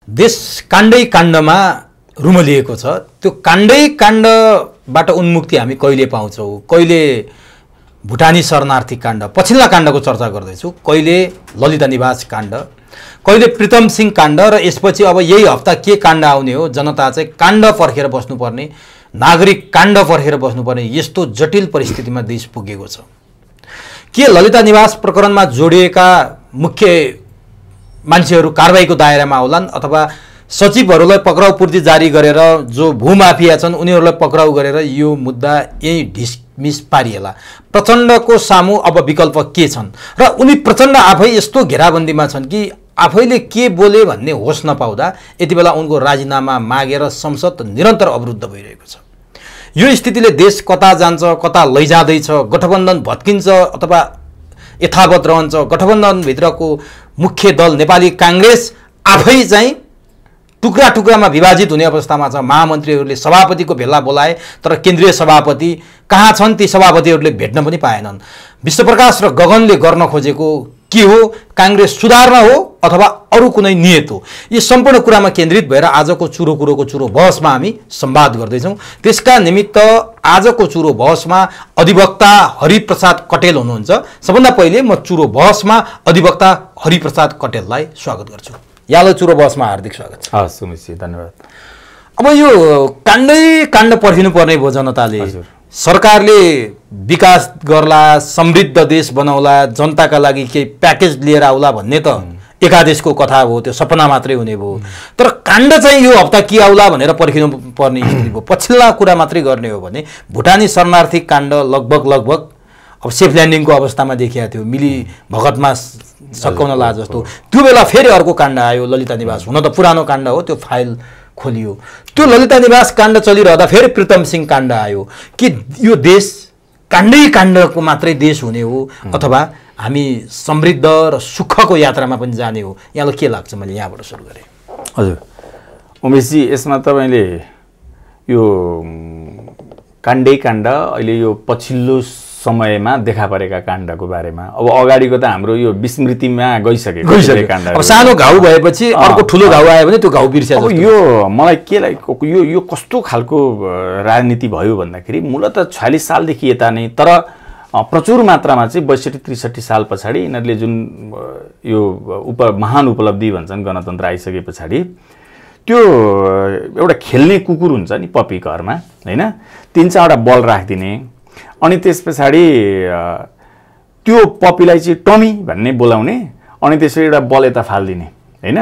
देश काण्डै काण्डमा रुमलिएको छ। त्यो काण्डै काण्डबाट उन्मुक्ति हामी कहिले पाउँछौँ? कहिले भुटानी शरणार्थी काण्ड, पछिल्ला काण्डको चर्चा गर्दैछु, कहिले ललिता निवास काण्ड, कहिले प्रीतम सिंह काण्ड, र यसपछि अब यही हप्ता के काण्ड आउने हो? जनता चाहिँ काण्ड पर्खेर बस्नुपर्ने, नागरिक काण्ड पर्खेर बस्नुपर्ने यस्तो जटिल परिस्थितिमा देश पुगेको छ। के ललिता निवास प्रकरणमा जोडिएका मुख्य मान्छेहरू कारबाहीको दायरामा आउलान् अथवा सचिवहरूलाई पक्राउ पूर्ति जारी गरेर जो भूमाफिया छन् उनीहरूलाई पक्राउ गरेर यो मुद्दा यही डिसमिस पारिएला? प्रचण्डको सामु अब विकल्प के छन्? र उनी प्रचण्ड आफै यस्तो घेराबन्दीमा छन् कि आफैले के बोले भन्ने होस नपाउँदा यति बेला उनको राजीनामा मागेर संसद निरन्तर अवरुद्ध भइरहेको छ। यो स्थितिले देश कता जान्छ, कता लैजाँदैछ, गठबन्धन भत्किन्छ अथवा यथावत रहन्छ? गठबन्धनभित्रको मुख्य दल नेपाली काङ्ग्रेस आफै चाहिँ टुक्रा टुक्रामा विभाजित हुने अवस्थामा छ। महामन्त्रीहरूले सभापतिको भेला बोलाए तर केन्द्रीय सभापति कहाँ छन्? ती सभापतिहरूले भेट्न पनि पाएनन्। विश्वप्रकाश र गगनले गर्न खोजेको के हो? काङ्ग्रेस सुधार्न हो अथवा अरू कुनै नियत हो? यी सम्पूर्ण कुरामा केन्द्रित भएर आजको चुरो कुरोको चुरो बहसमा हामी संवाद गर्दैछौँ। त्यसका निमित्त आजको चुरो बहसमा अधिवक्ता हरिप्रसाद कटेल हुनुहुन्छ। सबभन्दा पहिले म चुरो बहसमा अधिवक्ता हरिप्रसाद कटेललाई स्वागत गर्छु। यहाँलाई चुरो बहसमा हार्दिक स्वागत छ। हस् सुमितजी, धन्यवाद। अब यो काण्डै काण्ड पर्खिनु पर्ने भयो जनताले। सरकारले विकास गर्ला, समृद्ध देश बनाउला, जनताका लागि केही प्याकेज लिएर आउला भन्ने त एकादेशको कथा हो, त्यो सपना मात्रै हुने भयो। तर काण्ड चाहिँ यो हप्ता के आउला भनेर पर्खिनु पर्ने स्थिति भयो। पछिल्ला कुरा मात्रै गर्ने हो भने भुटानी शरणार्थी काण्ड लगभग अब सेफ ल्यान्डिङको अवस्थामा देखिएको थियो, मिली भगतमा सकाउन ला जस्तो। त्यो बेला फेरि अर्को काण्ड आयो, ललिता निवास। हुन त पुरानो काण्ड हो, त्यो फाइल खोलियो। त्यो ललिता निवास काण्ड चलिरहँदा फेरि प्रीतम सिंह काण्ड आयो। कि यो देश काण्डै काण्डको मात्रै देश हुने हो अथवा हामी समृद्ध र सुखको यात्रामा पनि जाने हो? यहाँलाई के लाग्छ? मैले यहाँबाट सुरु गरेँ। हजुर उमेशजी, यसमा तपाईँले यो काण्डै काण्ड अहिले यो पछिल्लो समयमा देखा परेका काण्डको बारेमा, अब अगाडिको त हाम्रो यो विस्मृतिमा गइसकेको काण्ड। अब सानो घाउ भएपछि अर्को ठुलो घाउ आयो भने त्यो घाउ बिर्स्या जस्तो। यो मलाई के लाग्यो, यो कस्तो खालको राजनीति भयो भन्दाखेरि मूलतः 46 सालदेखि यता नै, तर प्रचुर मात्रामा चाहिँ 62-63 साल पछाडि यिनीहरूले जुन यो महान उपलब्धि भन्छन् गणतन्त्र आइसके पछाडि, त्यो एउटा खेल्ने कुकुर हुन्छ नि पपी घरमा, होइन? 3-4वटा बल राखिदिने, अनि त्यस पछाडि त्यो पपीलाई चाहिँ टमी भन्ने बोलाउने, अनि त्यसरी एउटा बल यता फालिदिने, होइन?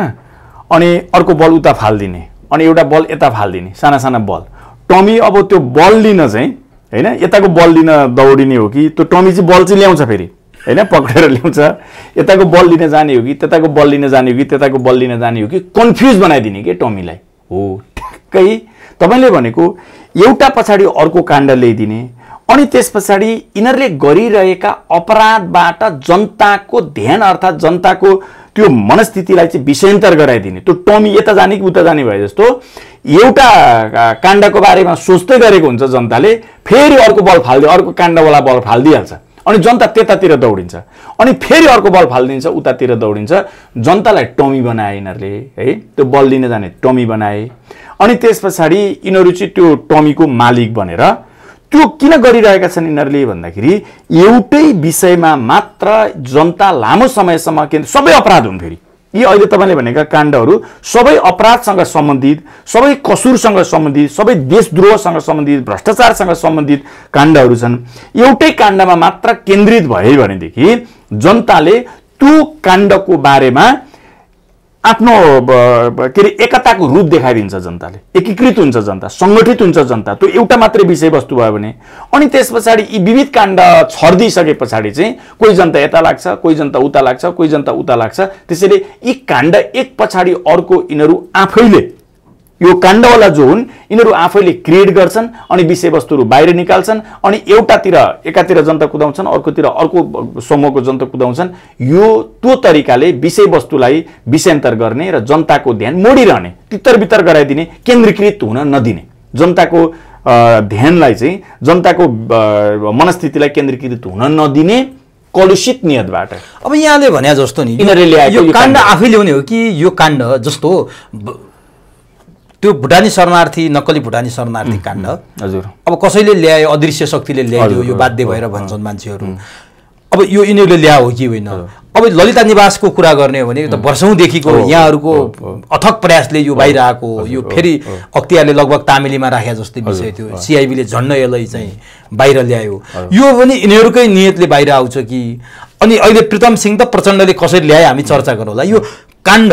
अनि अर्को बल उता फालिदिने, अनि एउटा बल यता फालिदिने, साना साना बल। टमी अब त्यो बल लिन चाहिँ, होइन, यताको बल लिन दौडिने हो कि त्यो टमी चाहिँ बल चाहिँ ल्याउँछ फेरि, होइन, पक्रेर ल्याउँछ, यताको बल लिन जाने हो कि त्यताको बल लिन जाने हो कि त्यताको बल लिन जाने हो कि कन्फ्युज बनाइदिने के टमीलाई हो। ठ्याक्कै तपाईँले भनेको एउटा पछाडि अर्को काण्ड ल्याइदिने, अनि त्यस पछाडि यिनीहरूले गरिरहेका अपराधबाट जनताको ध्यान अर्थात् जनताको त्यो मनस्थितिलाई चाहिँ विषयान्तर गराइदिने। त्यो टमी यता जाने कि उता जाने भए जस्तो एउटा काण्डको बारेमा सोच्दै गरेको हुन्छ जनताले, फेरि अर्को बल फालिदियो, अर्को काण्डवाला बल फालिदिइहाल्छ, अनि जनता त्यतातिर दौडिन्छ, अनि फेरि अर्को बल फालिदिन्छ, उतातिर दौडिन्छ। जनतालाई टमी बनाए यिनीहरूले, है, त्यो बल लिन जाने टमी बनाए। अनि त्यस पछाडि यिनीहरू चाहिँ त्यो टमीको मालिक बनेर त्यो किन गरिरहेका छन् यिनीहरूले भन्दाखेरि एउटै विषयमा मात्र जनता लामो समयसम्म सबै अपराध हुन्। फेरि यी अहिले तपाईँले भनेका काण्डहरू सबै अपराधसँग सम्बन्धित, सबै कसुरसँग सम्बन्धित, सबै देशद्रोहसँग सम्बन्धित, भ्रष्टाचारसँग सम्बन्धित काण्डहरू छन्। एउटै काण्डमा मात्र केन्द्रित भयो भनेदेखि जनताले त्यो काण्डको बारेमा आफ्नो के अरे एकताको रूप देखाइदिन्छ, जनताले एकीकृत हुन्छ, जनता सङ्गठित हुन्छ। जनता त्यो एउटा मात्रै विषयवस्तु भयो भने, अनि त्यस पछाडि यी विविध काण्ड छर्दिसके पछाडि चाहिँ कोही जनता यता लाग्छ, कोही जनता उता लाग्छ, कोही जनता उता लाग्छ। त्यसैले यी काण्ड एक पछाडि अर्को यिनीहरू आफैले, यो काण्डवाला जो हुन् यिनीहरू आफैले क्रिएट गर्छन्, अनि विषयवस्तुहरू बाहिर निकाल्छन्, अनि एकातिर जनता कुदाउँछन्, अर्कोतिर अर्को समूहको जनता कुदाउँछन्। यो त्यो तरिकाले विषयवस्तुलाई विषयान्तर गर्ने र जनताको ध्यान मोडिरहने, तितर बितर गराइदिने, केन्द्रीकृत हुन नदिने, जनताको ध्यानलाई चाहिँ जनताको मनस्थितिलाई केन्द्रीकृत हुन नदिने कलुषित नियतबाट। अब यहाँले भने जस्तो नि यिनीहरूले ल्याएको यो काण्ड आफै ल्याउने हो कि यो काण्ड जस्तो त्यो भुटानी शरणार्थी नक्कली भुटानी शरणार्थी काण्ड हजुर अब कसैले ल्यायो अदृश्य शक्तिले ल्याइदियो यो बाध्य भएर भन्छन् मान्छेहरू। अब यो यिनीहरूले ल्या हो कि होइन। अब ललिता निवासको कुरा गर्ने हो भने त वर्षौँदेखिको यहाँहरूको अथक प्रयासले यो बाहिर आएको यो फेरि अख्तियारले लगभग तामेलीमा राखे जस्तै विषय थियो। सिआइबीले झन्न यसलाई चाहिँ बाहिर ल्यायो। यो पनि यिनीहरूकै नियतले बाहिर आउँछ कि अनि अहिले प्रीतम सिंह त प्रचण्डले कसरी ल्याए हामी चर्चा गरौँला। यो काण्ड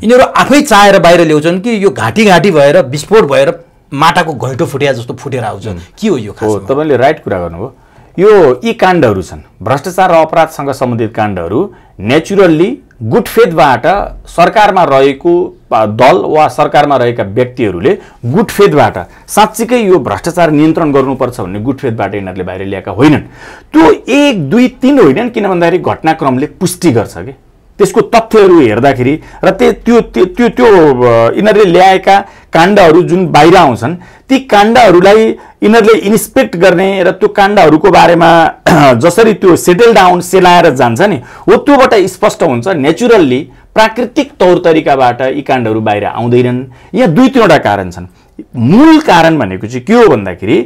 यिनीहरू आफै चाहेर बाहिर ल्याउँछन् कि यो घाँटी घाँटी भएर विस्फोट भएर माटाको घैँटो फुट्या जस्तो फुटेर आउँछ के हो यो खासमा? तपाईँले राइट कुरा गर्नुभयो। यो यी काण्डहरू छन् भ्रष्टाचार र अपराधसँग सम्बन्धित काण्डहरू नेचुरल्ली गुटफेदबाट सरकारमा रहेको दल वा सरकारमा रहेका व्यक्तिहरूले गुटफेदबाट साँच्चीकै यो भ्रष्टाचार नियन्त्रण गर्नुपर्छ भन्ने गुटफेदबाट यिनीहरूले बाहिर ल्याएका होइनन्। त्यो 1, 2, 3 होइनन् किन भन्दाखेरि घटनाक्रमले पुष्टि गर्छ कि त्यसको तथ्यहरू हेर्दाखेरि र त्यो यिनीहरूले ल्याएका काण्डहरू जुन बाहिर आउँछन् ती काण्डहरूलाई यिनीहरूले इन्स्पेक्ट गर्ने र त्यो काण्डहरूको बारेमा जसरी त्यो सेटल डाउन सेलाएर जान्छ नि हो त्योबाट स्पष्ट हुन्छ नेचुरल्ली प्राकृतिक तौर तरिकाबाट यी काण्डहरू बाहिर आउँदैनन्। यहाँ 2-3वटा कारण छन्। मूल कारण भनेको चाहिँ के हो भन्दाखेरि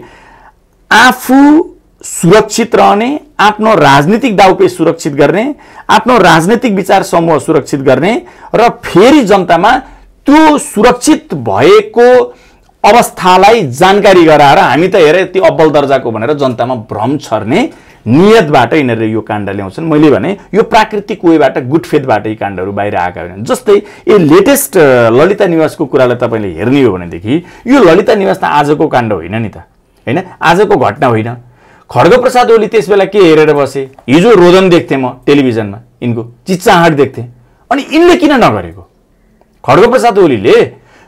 आफू सुरक्षित रहने, आफ्नो राजनीतिक दाउपेच सुरक्षित गर्ने, आफ्नो राजनीतिक विचार समूह सुरक्षित गर्ने र फेरि जनतामा त्यो सुरक्षित भएको अवस्थालाई जानकारी गराएर हामी त हेरे यति अब्बल दर्जाको भनेर जनतामा भ्रम छर्ने नियतबाट यिनीहरूले यो काण्ड ल्याउँछन्। मैले भने यो प्राकृतिक वेबाट गुटफेदबाट यी काण्डहरू बाहिर आएका होइनन्। जस्तै यो लेटेस्ट ललिता निवासको कुरालाई तपाईँले हेर्ने हो भनेदेखि यो ललिता निवास त आजको काण्ड होइन नि त, होइन आजको घटना होइन। खड्गप्रसाद ओली त्यस बेला के हेरेर बसे? हिजो रोदन देख्थेँ म टेलिभिजनमा, यिनको चिच्चाहाट देख्थेँ। अनि यिनले किन नगरेको? खड्गप्रसाद ओलीले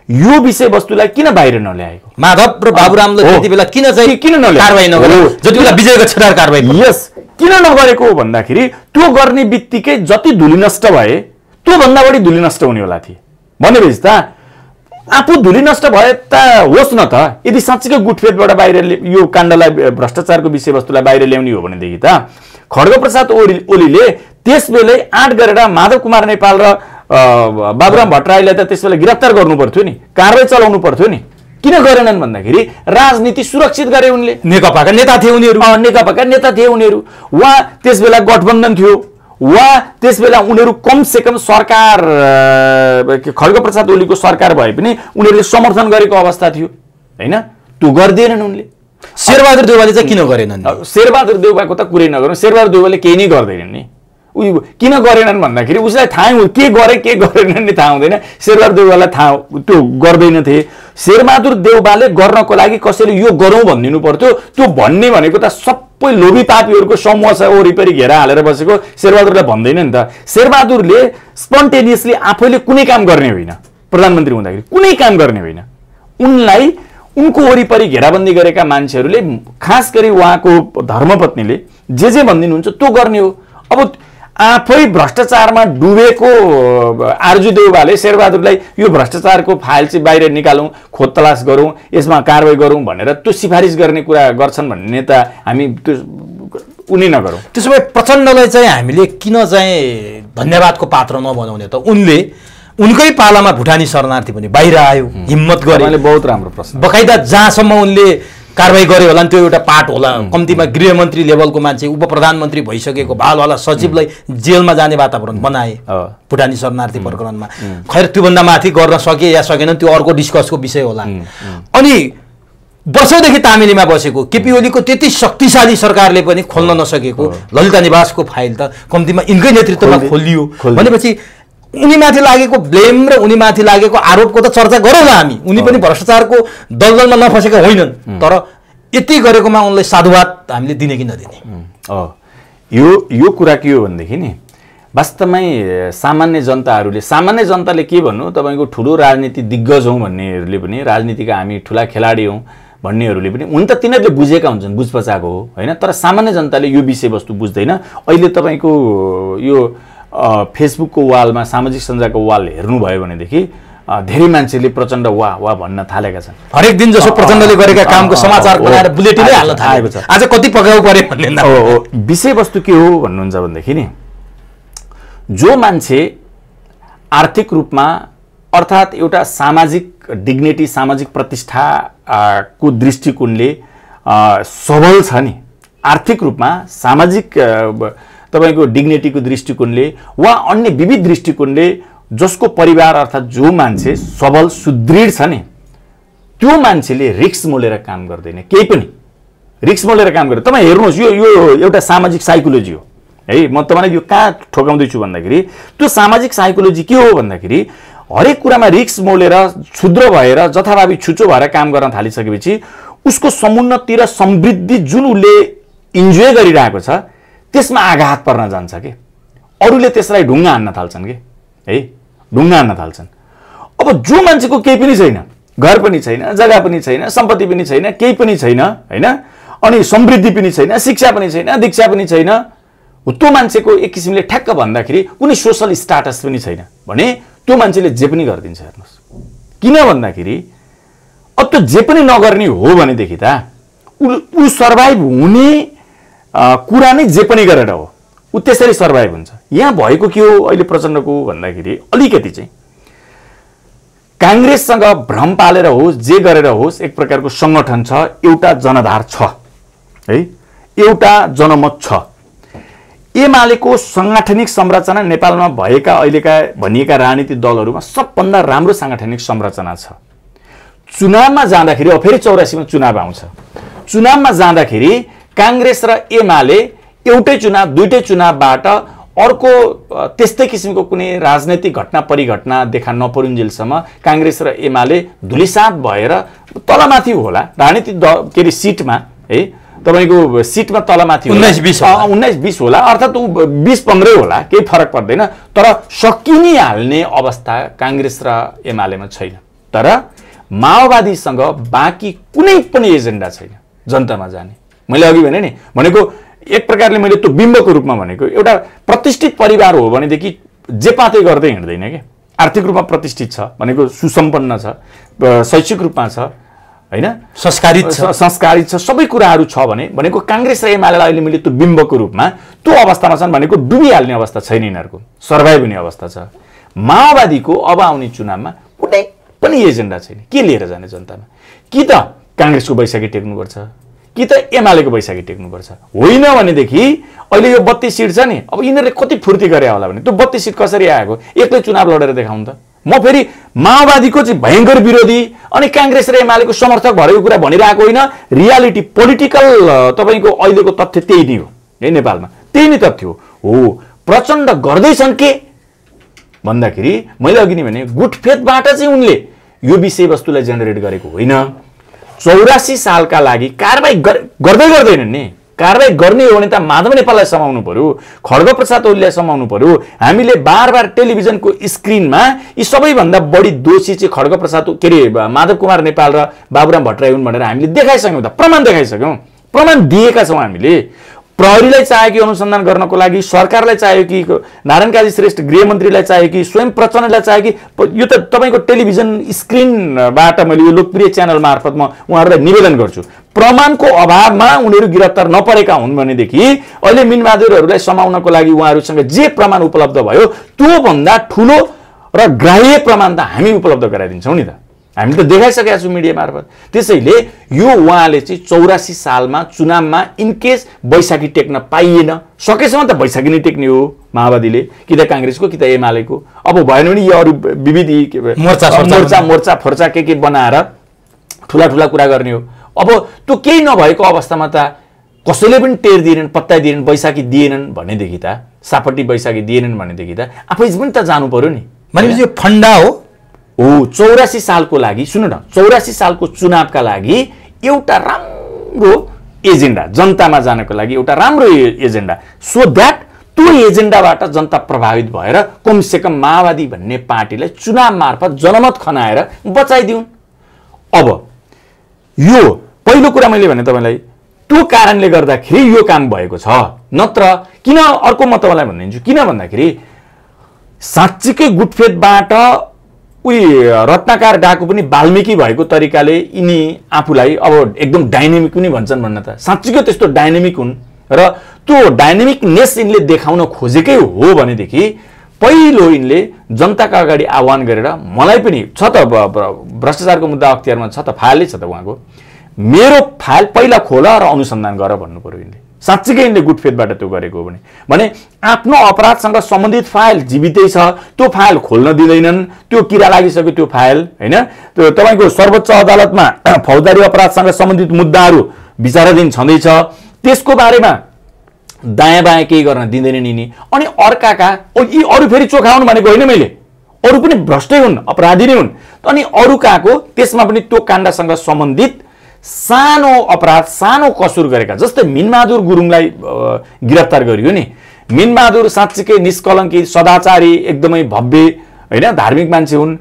यो विषयवस्तुलाई किन बाहिर नल्याएको? माधव र बाबुरामले त्यति बेला किन नल्याएको? कारबाही नगरेको जति बेला विजय गच्छेदार कारबाही यस किन नगरेको भन्दाखेरि त्यो गर्ने बित्तिकै जति धुली नष्ट भए त्योभन्दा बढी धुली नष्ट हुनेवाला थिए। भनेपछि त आफू धुली नष्ट भए त होस् न त। यदि साँच्चीकै गुटफेदबाट बाहिर यो काण्डलाई भ्रष्टाचारको विषयवस्तुलाई बाहिर ल्याउने हो भनेदेखि त खड्गप्रसाद ओलीले त्यस बेलै आँट गरेर माधव कुमार नेपाल र बाबुराम भट्टराईलाई त त्यस बेला गिरफ्तार गर्नु पर्थ्यो नि, कारबाही चलाउनु पर्थ्यो नि। किन गरेनन् भन्दाखेरि राजनीति सुरक्षित गरे उनले। नेकपाका नेता थिए उनीहरू, नेकपाका नेता थिए उनीहरू। वा त्यस बेला गठबन्धन थियो, वा त्यस बेला उनीहरू कमसेकम सरकार खड्गप्रसाद ओलीको सरकार भए पनि उनीहरूले समर्थन गरेको अवस्था थियो, होइन? त्यो गर्दैनन् उनले। शेरबहादुर देउवाले चाहिँ किन गरेनन्? शेरबहादुर देउवाको त कुरै नगरौँ, शेरबहादुर देउवाले केही नै गर्दैनन् नि। किन गरेनन् भन्दाखेरि उसलाई थाहा के गरे के गरेनन् नि थाहा हुँदैन। शेरबहादुर देउवालाई थाहा त्यो गर्दैनथे। शेरबहादुर देउवाले गर्नको लागि कसैले यो गरौँ भनिदिनु पर्थ्यो। त्यो भन्ने भनेको त सबै लोभी पापीहरूको समूह छ वरिपरि घेरा हालेर बसेको, शेरबहादुरलाई भन्दैन नि त। शेरबहादुरले स्पन्टेनियसली आफैले कुनै काम गर्ने होइन, प्रधानमन्त्री हुँदाखेरि कुनै काम गर्ने होइन। उनलाई उनको वरिपरि घेराबन्दी गरेका मान्छेहरूले खास गरी उहाँको धर्मपत्नीले जे भनिदिनुहुन्छ त्यो गर्ने हो। अब आफै भ्रष्टाचारमा डुबेको आरजु देउवाले शेरबहादुरलाई यो भ्रष्टाचारको फाइल चाहिँ बाहिर निकालौँ, खोज तलास गरौँ, यसमा कारबाही गरौँ भनेर त्यो सिफारिस गर्ने कुरा गर्छन् भन्ने त हामी त्यो उनी नगरौँ। त्यसो भए प्रचण्डलाई चाहिँ हामीले किन चाहिँ धन्यवादको पात्र नबनाउने त? उनकै पालामा भुटानी शरणार्थी पनि बाहिर आयो, हिम्मत गरे। बहुत राम्रो प्रश्न। बकाइदा जहाँसम्म उनले कारबाही गर्यो होला नि त्यो एउटा पार्ट होला। कम्तीमा गृहमन्त्री लेभलको मान्छे, उप प्रधानमन्त्री भइसकेको भालवाला सचिवलाई जेलमा जाने वातावरण बनाए भुटानी शरणार्थी प्रकरणमा। खैर त्योभन्दा माथि गर्न सके या सकेन त्यो अर्को डिस्कसको विषय होला। अनि वर्षौँदेखि तामेलीमा बसेको केपी ओलीको त्यति शक्तिशाली सरकारले पनि खोल्न नसकेको ललिता निवासको फाइल त कम्तीमा यिनकै नेतृत्वमा खोलियो भनेपछि उनीमाथि लागेको ब्लेम र उनीमाथि लागेको आरोपको त चर्चा गरौँला हामी। उनी पनि भ्रष्टाचारको दलदलमा नफसेका होइनन्, तर यति गरेकोमा उनलाई साधुवाद हामीले दिने कि नदिने? यो कुरा के हो भनेदेखि नि वास्तवमै सामान्य जनताले के भन्नु, तपाईँको ठुलो राजनीति दिग्गज हौँ भन्नेहरूले पनि, राजनीतिका हामी ठुला खेलाडी हौँ भन्नेहरूले पनि हुन त तिनीहरूले बुझेका हुन्छन्, बुझ पचाएको हो, होइन? तर सामान्य जनताले यो विषयवस्तु बुझ्दैन। अहिले तपाईँको यो फेसबुकको वालमा, सामाजिक सञ्जालको वाल हेर्नुभयो भनेदेखि धेरै मान्छेले प्रचण्ड वाह वाह भन्न थालेका छन्। हरेक दिन जसो प्रचण्डले गरेका कामको समाचार बनाएर बुलेटिनै हाल्न थालेको छ। आज कति पकाउ पर्यो भन्ने विषयवस्तु के हो भन्नुहुन्छ भनेदेखि नि, जो मान्छे आर्थिक रूपमा अर्थात् एउटा सामाजिक डिग्निटी सामाजिक प्रतिष्ठा को दृष्टिकोणले सबल छ नि, आर्थिक रूपमा सामाजिक तपाईको डिग्निटीको दृष्टिकोणले वा अन्य विविध दृष्टिकोणले जसको परिवार अर्थात् जो मान्छे सबल सुदृढ छ नि, त्यो मान्छेले रिस्क मोलेर काम गर्दैन, केही पनि रिस्क मोलेर काम गर्दैन। तपाईँ हेर्नुहोस्, यो एउटा सामाजिक साइकोलोजी हो है। म तपाईँलाई यो कहाँ ठोकाउँदैछु भन्दाखेरि त्यो सामाजिक साइकोलोजी के हो भन्दाखेरि हरेक कुरामा रिस्क मोलेर क्षुद्र भएर जथाभावी छुचो भएर काम गर्न थालिसकेपछि उसको समुन्नति र समृद्धि जुन उसले इन्जोय गरिरहेको छ त्यसमा आघात पर्न जान्छ कि अरूले त्यसलाई ढुङ्गा हान्न थाल्छन् कि है, ढुङ्गा हान्न थाल्छन्। अब जो मान्छेको केही पनि छैन, घर पनि छैन, जग्गा पनि छैन, सम्पत्ति पनि छैन, केही पनि छैन हैन, अनि समृद्धि पनि छैन, शिक्षा पनि छैन, दीक्षा पनि छैन, त्यो मान्छेको एक किसिमले ठ्याक्क भन्दाखेरि कुनै सोशल स्टाटस पनि छैन भने त्यो मान्छेले जे पनि गरिदिन्छ। हेर्नुहोस्, किन भन्दाखेरि अब त्यो जे पनि नगर्ने हो भनेदेखि त ऊ सर्भाइभ हुने कुरा नै जे पनि गरेर हो, ऊ त्यसरी सर्भाइभ हुन्छ। यहाँ भएको के हो अहिले प्रचण्डको भन्दाखेरि अलिकति चाहिँ काङ्ग्रेससँग भ्रम पालेर होस् जे गरेर होस् एक प्रकारको संगठन छ, एउटा जनाधार छ है, एउटा जनमत छ। एमालेको सांगठनिक संरचना नेपालमा भएका अहिलेका भनिएका राजनीतिक दलहरूमा सबभन्दा राम्रो सांगठनिक संरचना छ। चुनावमा जाँदाखेरि अब फेरि 84 मा चुनाव आउँछ, चुनावमा जाँदाखेरि काङ्ग्रेस र एमाले एउटै चुनाव दुईटै चुनावबाट अर्को त्यस्तै किसिमको कुनै राजनैतिक घटना परिघटना देखा नपरुन्जेलसम्म काङ्ग्रेस र एमाले धुलिसात भएर तलमाथि होला राजनीतिक के अरे सिटमा है, तपाईको सिटमा तलमाथि 19-20 होला, अर्थात् 20-15 होला, केही फरक पर्दैन, तर सकिनी हाल्ने अवस्था काङ्ग्रेस र एमालेमा छैन। तर माओवादीसँग बाँकी कुनै पनि एजेन्डा छैन जनतामा जाने। मैले अघि भने नि भनेको एक प्रकारले मैले त्यो बिम्बको रूपमा भनेको एउटा प्रतिष्ठित परिवार हो भनेदेखि जे पातै गर्दै हिँड्दैन के, आर्थिक रूपमा प्रतिष्ठित छ भनेको सुसम्पन्न छ, शैक्षिक रूपमा छ हैन, संस्कारित छ, सबै कुराहरू छ भनेको काङ्ग्रेस र एमालेलाई अहिले मैले त्यो बिम्बको रूपमा त्यो अवस्थामा छन् भनेको डुबिहाल्ने अवस्था छैन, यिनीहरूको सर्भाइभ हुने अवस्था छ। माओवादीको अब आउने चुनावमा कुनै पनि एजेन्डा छैन, के लिएर जाने जनतामा, कि त काङ्ग्रेसको बैशाखी टेक्नुपर्छ कि त एमालेको बैशाखी टेक्नुपर्छ, होइन भनेदेखि अहिले यो 32 सिट छ नि, अब यिनीहरूले कति फुर्ती गरे होला भने त्यो 32 सिट कसरी आएको, एक्लै चुनाव लडेर देखाउनु त। म फेरि माओवादीको चाहिँ भयङ्कर विरोधी अनि काङ्ग्रेस र एमालेको समर्थक भएको कुरा भनिरहेको होइन, रियालिटी पोलिटिकल तपाईँको अहिलेको तथ्य त्यही नै हो है, नेपालमा त्यही नै तथ्य हो। प्रचण्ड गर्दैछन् के भन्दाखेरि मैले अघि नै भने गुटफेदबाट चाहिँ उनले यो विषयवस्तुलाई जेनेरेट गरेको होइन। 84 सालका लागि कारबाही गर्दै गर्दैनन् नि, कारबाही गर्ने हो भने त माधव नेपाललाई समाउनु पर्यो, खड्ग प्रसाद ओलीलाई समाउनु पर्यो। हामीले बार बार टेलिभिजनको स्क्रिनमा यी सबैभन्दा बढी दोषी चाहिँ खड्ग प्रसाद के अरे माधव कुमार नेपाल र बाबुराम भट्टराई हुन् भनेर हामीले देखाइसक्यौँ, त प्रमाण देखाइसक्यौँ, प्रमाण दिएका छौँ हामीले। प्रहरीलाई चाह्यो कि अनुसन्धान गर्नको लागि, सरकारलाई चाह्यो कि नारायण काजी श्रेष्ठ गृहमन्त्रीलाई चाह्यो कि स्वयं प्रचण्डलाई चाह्यो कि, यो त तपाईँको टेलिभिजन स्क्रिनबाट मैले यो लोकप्रिय च्यानल मार्फत म उहाँहरूलाई निवेदन गर्छु, प्रमाणको अभावमा उनीहरू गिरफ्तार नपरेका हुन् भनेदेखि अहिले मिनबहादुरहरूलाई समाउनको लागि उहाँहरूसँग जे प्रमाण उपलब्ध भयो त्योभन्दा ठुलो र ग्राह्य प्रमाण त हामी उपलब्ध गराइदिन्छौँ नि त, हामी त देखाइसकेका छौँ मिडिया मार्फत। त्यसैले यो उहाँले चाहिँ 84 सालमा चुनावमा इनकेस बैशाखी टेक्न पाइएन, सकेसम्म त बैशाखी नै टेक्ने हो माओवादीले, कि त काङ्ग्रेसको कि त एमालेको, अब भएन भने यो अरू विविध मोर्चा फोर्चा के बनाएर ठुला ठुला कुरा गर्ने हो। अब त्यो केही नभएको अवस्थामा त कसैले पनि टेर दिएनन्, पत्ता दिएनन्, बैशाखी दिएनन् भनेदेखि त, सापट्टि बैशाखी दिएनन् भनेदेखि त आफै पनि त जानु पर्यो नि। भनेपछि यो फन्डा हो 84 सालको लागि, सुन्नु न, 84 सालको चुनावका लागि एउटा राम्रो एजेन्डा, जनतामा जानको लागि एउटा राम्रो एजेन्डा, सो द्याट त्यो एजेन्डाबाट जनता प्रभावित भएर कमसेकम माओवादी भन्ने पार्टीलाई चुनाव मार्फत जनमत खनाएर बचाइदिउन्। अब यो पहिलो कुरा मैले भने तपाईँलाई, त्यो कारणले गर्दाखेरि यो काम भएको छ, नत्र किन अर्को म तपाईँलाई भनिदिन्छु, किन भन्दाखेरि साँच्चीकै गुटफेदबाट उही रत्नाकार डाकु पनि वाल्मीकि भएको तरिकाले यिनी आफूलाई अब एकदम डाइनामिक पनि भन्छन् भन्न त साँच्चीकै त्यस्तो डाइनामिक हुन् र त्यो डाइनामिकनेस यिनले देखाउन खोजेकै हो भनेदेखि पहिलो यिनले जनताका अगाडि आह्वान गरेर मलाई पनि छ त भ्रष्टाचारको मुद्दा अख्तियारमा छ त फाइलै छ त उहाँको मेरो फाइल पहिला खोल र अनुसन्धान गर भन्नु पर्यो यिनले साँच्चीकै यिनले गुड फेथबाट त्यो गरेको हो भने आफ्नो अपराधसँग सम्बन्धित फाइल जीवितै छ त्यो फाइल खोल्न दिँदैनन् त्यो किरा लागिसक्यो त्यो फाइल हैन त्यो तपाईको सर्वोच्च अदालतमा फौजदारी अपराधसँग सम्बन्धित मुद्दाहरू विचाराधीन छँदैछ त्यसको बारेमा दायाँ बायाँ केही गर्न दिँदैनन् यिनी अनि अर्काका यी अरू फेरि चोखाउनु भनेको होइन मैले अरू पनि भ्रष्टै हुन् अपराधी नै हुन् अनि अरूकाको त्यसमा पनि त्यो काण्डसँग सम्बन्धित सानो अपराध सानो कसुर गरेका जस्तै मिनबहादुर गुरुङलाई गिरफ्तार गरियो नि मिनबहादुर साँच्चीकै निष्कलङ्की सदाचारी एकदमै भव्य हैन धार्मिक मान्छे हुन्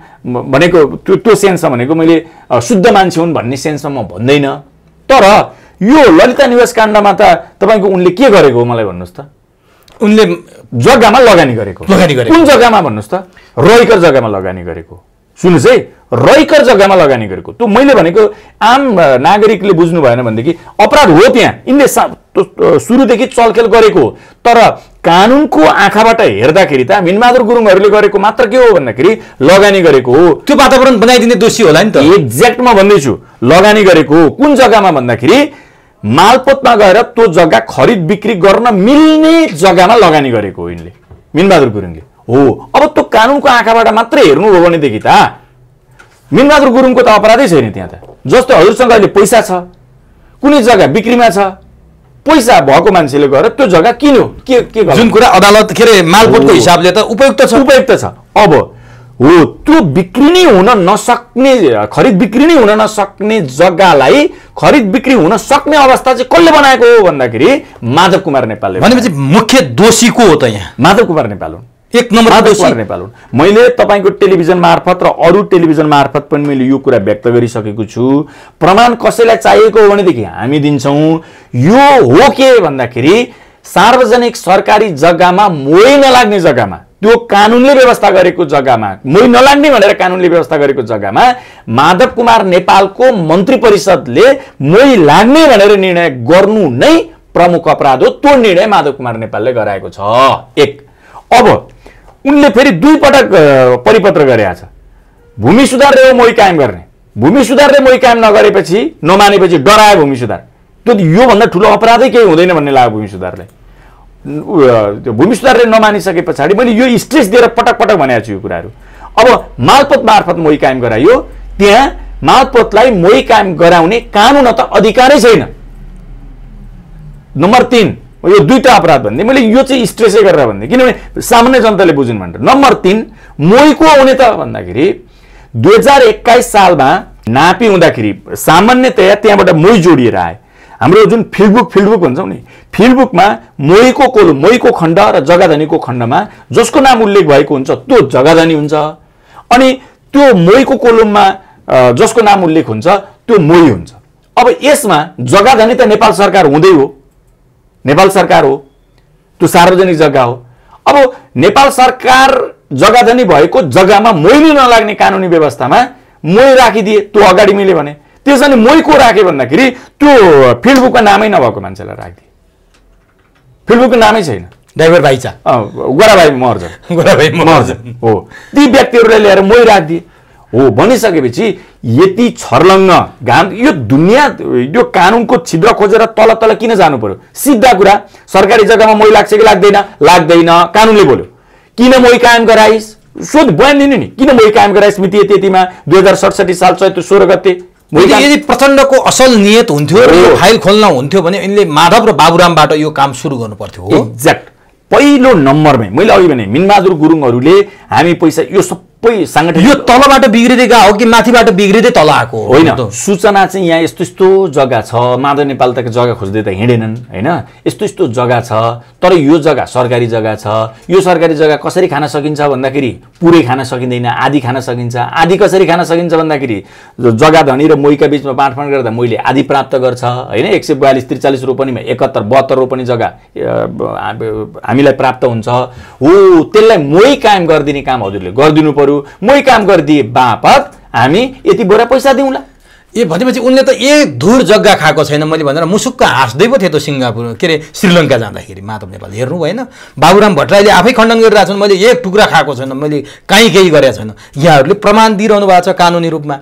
भनेको त्यो सेन्समा भनेको मैले शुद्ध मान्छे हुन् भन्ने सेन्समा म भन्दैन तर यो ललिता निवास काण्डमा त तपाईको उनले के गरेको हो मलाई भन्नुस् त उनले जग्गामा लगानी गरेको कुन जग्गामा भन्नुस् त रइकर जग्गामा लगानी गरेको सुन्नुस् है रइकर जग्गामा लगानी गरेको त्यो मैले भनेको आम नागरिकले बुझ्नु भएन भनेदेखि अपराध हो त्यहाँ यिनले सुरुदेखि चलखेल गरेको हो तर कानुनको आँखाबाट हेर्दाखेरि त मिनबहादुर गुरुङहरूले गरेको मात्र के हो भन्दाखेरि लगानी गरेको हो त्यो वातावरण बनाइदिने दोषी होला नि त एक्ज्याक्टमा भन्दैछु लगानी गरेको हो कुन जग्गामा भन्दाखेरि मालपोतमा गएर त्यो जग्गा खरिद बिक्री गर्न मिल्ने जग्गामा लगानी गरेको हो यिनले मिनबहादुर गुरुङले हो अब त्यो कानुनको आँखाबाट मात्रै हेर्नु हो भनेदेखि त मिनबहादुर गुरुङको त अपराधै छैन त्यहाँ त जस्तो हजुरसँग अहिले पैसा छ कुनै जग्गा बिक्रीमा छ पैसा भएको मान्छेले गएर त्यो जग्गा किन्यो के जुन कुरा अदालत के अरे मालपोतको हिसाबले त उपयुक्त छ अब हो त्यो बिक्री नै हुन नसक्ने खरिद बिक्री नै हुन नसक्ने जग्गालाई खरिद बिक्री हुन सक्ने अवस्था चाहिँ कसले बनाएको हो भन्दाखेरि माधव कुमार नेपालले भनेपछि मुख्य दोषी को हो त यहाँ माधव कुमार नेपाल हुन् एक नम्बर दोषी नेपाल हुन् मैले तपाईको टेलिभिजन मार्फत र अरू टेलिभिजन मार्फत पनि मैले यो कुरा व्यक्त गरिसकेको छु प्रमाण कसैलाई चाहिएको हो भनेदेखि हामी दिन्छौं यो हो के भन्दाखेरि सार्वजनिक सरकारी जग्गामा मोही नलाग्ने जग्गामा त्यो कानुनले व्यवस्था गरेको जग्गामा मोही नलाग्ने भनेर कानुनले व्यवस्था गरेको जग्गामा माधव कुमार नेपालको मन्त्री परिषदले मोही लाग्ने भनेर निर्णय गर्नु नै प्रमुख अपराध हो त्यो निर्णय माधव कुमार नेपालले गराएको छ एक अब उनले फेरि दुई पटक परिपत्र गरेका छ भूमि सुधार र मोही कायम गर्ने भूमि सुधार र मोही कायम नगरेपछि नमानेपछि डरायो भूमि सुधार त्यो यो भन्दा ठूलो अपराधै केही हुँदैन भन्ने लाग्यो भूमि सुधारलाई त्यो भूमि सुधारले नमानिसके पछाडि मैले यो स्ट्रेस दिएर पटक पटक भनेको छु यो कुराहरू अब मालपोत मार्फत मोही कायम गरायो त्यहाँ मालपोतलाई मोही कायम गराउने कानुन त अधिकारै छैन नम्बर 3 यो दुईटा अपराध भन्दै मैले यो चाहिँ स्ट्रेसै गरेर भन्दै किनभने सामान्य जनताले बुझ्नु भन्छ नम्बर 3 मोहीको हुने त भन्दाखेरि 2021 सालमा नापी हुँदाखेरि सामान्यतया त्यहाँबाट मोही जोडिएर आए हाम्रो जुन फिल्डबुक भन्छौं नि फिल्डबुकमा मोहीको खण्ड र जग्गाधनीको खण्डमा जसको नाम उल्लेख भएको हुन्छ त्यो जग्गाधनी हुन्छ अनि त्यो मोहीको कोलममा जसको नाम उल्लेख हुन्छ त्यो मोही हुन्छ अब यसमा जग्गाधनी त नेपाल सरकार हुँदै हो नेपाल सरकार हो त्यो सार्वजनिक जग्गा हो अब नेपाल सरकार जग्गाधनी भएको जग्गामा मोही नलाग्ने कानुनी व्यवस्थामा मोही राखिदिए त्यो अगाडि मिले भने त्यसैले मोही को राखे भन्दाखेरि त्यो फिल्डबुकमा नामै नभएको मान्छेलाई राखिदिए फिल्डबुकको नामै छैन ड्राइभर भाइचा गोराभाइ महर्जन हो ती व्यक्तिहरूलाई ल्याएर मोही राखिदिए हो भनिसकेपछि यति छर्लङ्ग घाम यो दुनियाँ यो कानुनको छिद्र खोजेर तल तल किन जानु पर्यो सिधा कुरा सरकारी जग्गामा मोही लाग्छ कि लाग्दैन कानुनले बोल्यो किन मोही कायम गराइस सोध बयान दिनु नि किन मोही कायम गराइस मिति यतिमा 2067 साल चैत्र 16 गते यदि प्रचण्डको असल नियत हुन्थ्यो र यो फाइल खोल्न हुन्थ्यो भने यिनले माधव र बाबुरामबाट यो काम सुरु गर्नु पर्थ्यो हो एक्ज्याक्ट पहिलो नम्बरमै मैले अघि भने मिनबहादुर गुरुङहरूले हामी पैसा यो सबै संगठन यो तलबाट बिग्रिदै गयो कि माथिबाट बिग्रिदै तल आएको होइन सूचना चाहिँ यहाँ यस्तो जग्गा छ माधव नेपाल तक जग्गा खोज्दै त हिँडेनन् हैन यस्तो जग्गा छ तर यो जग्गा सरकारी जग्गा छ यो सरकारी जग्गा कसरी खान सकिन्छ भन्दाखेरि पुरै खान सकिँदैन आधी खान सकिन्छ आधी कसरी खान सकिन्छ भन्दाखेरि जग्गा धनी र मोहीका बीचमा बाँडफाँड गर्दा मोहीले आधी प्राप्त गर्छ हैन 142 43 रोपनीमा 71 72 रोपनी जग्गा हामीलाई प्राप्त हुन्छ हो त्यसलाई मोही कायम गरिदिने काम हजुरले गरिदिनु पर्यो मै काम गरिदिए बापत हामी यति बोरा पैसा दिउँला। भनेपछि उनले त एक धुर जग्गा खाएको छैन मैले भनेर मुसुक्क हाँस्दै पो थिएँ त सिङ्गापुर के अरे श्रीलङ्का जाँदाखेरि माधव नेपाल हेर्नु भएन। बाबुराम भट्टराईले आफै खण्डन गरिरहेको छन् मैले एक टुक्रा खाएको छैन, मैले कहीँ केही गरेको छैन। यहाँहरूले प्रमाण दिइरहनु भएको छ कानुनी रूपमा।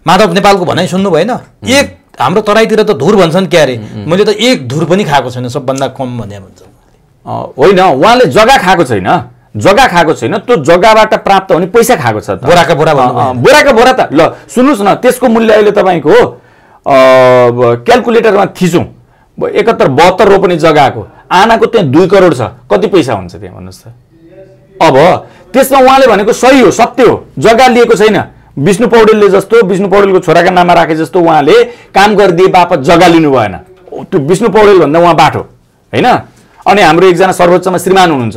माधव नेपालको भनाइ सुन्नु भएन? एक हाम्रो तराईतिर त धुर भन्छन् क्या अरे, मैले त एक धुर पनि खाएको छैन, सबभन्दा कम भने भन्छ। होइन, उहाँले जग्गा खाएको छैन, जग्गा खाएको छैन, त्यो जग्गाबाट प्राप्त हुने पैसा खाएको छ। बोराका बोरा बोराका बोरा त ल सुन्नुहोस् न, त्यसको मूल्य अहिले तपाईँको क्यालकुलेटरमा थिचौँ 71-72 रोपनी जग्गाको आनाको त्यहाँ 2 करोड छ, कति पैसा हुन्छ त्यहाँ भन्नुहोस् त। अब त्यसमा उहाँले भनेको सही हो, सत्य हो, जग्गा लिएको छैन। विष्णु पौडेलले जस्तो, विष्णु पौडेलको छोराका नाममा राखे जस्तो उहाँले काम गरिदिए बापत जग्गा लिनु भएन। त्यो विष्णु पौडेल भन्दा उहाँ बाठो होइन। अनि हाम्रो एकजना सर्वोच्चमा श्रीमान हुनुहुन्छ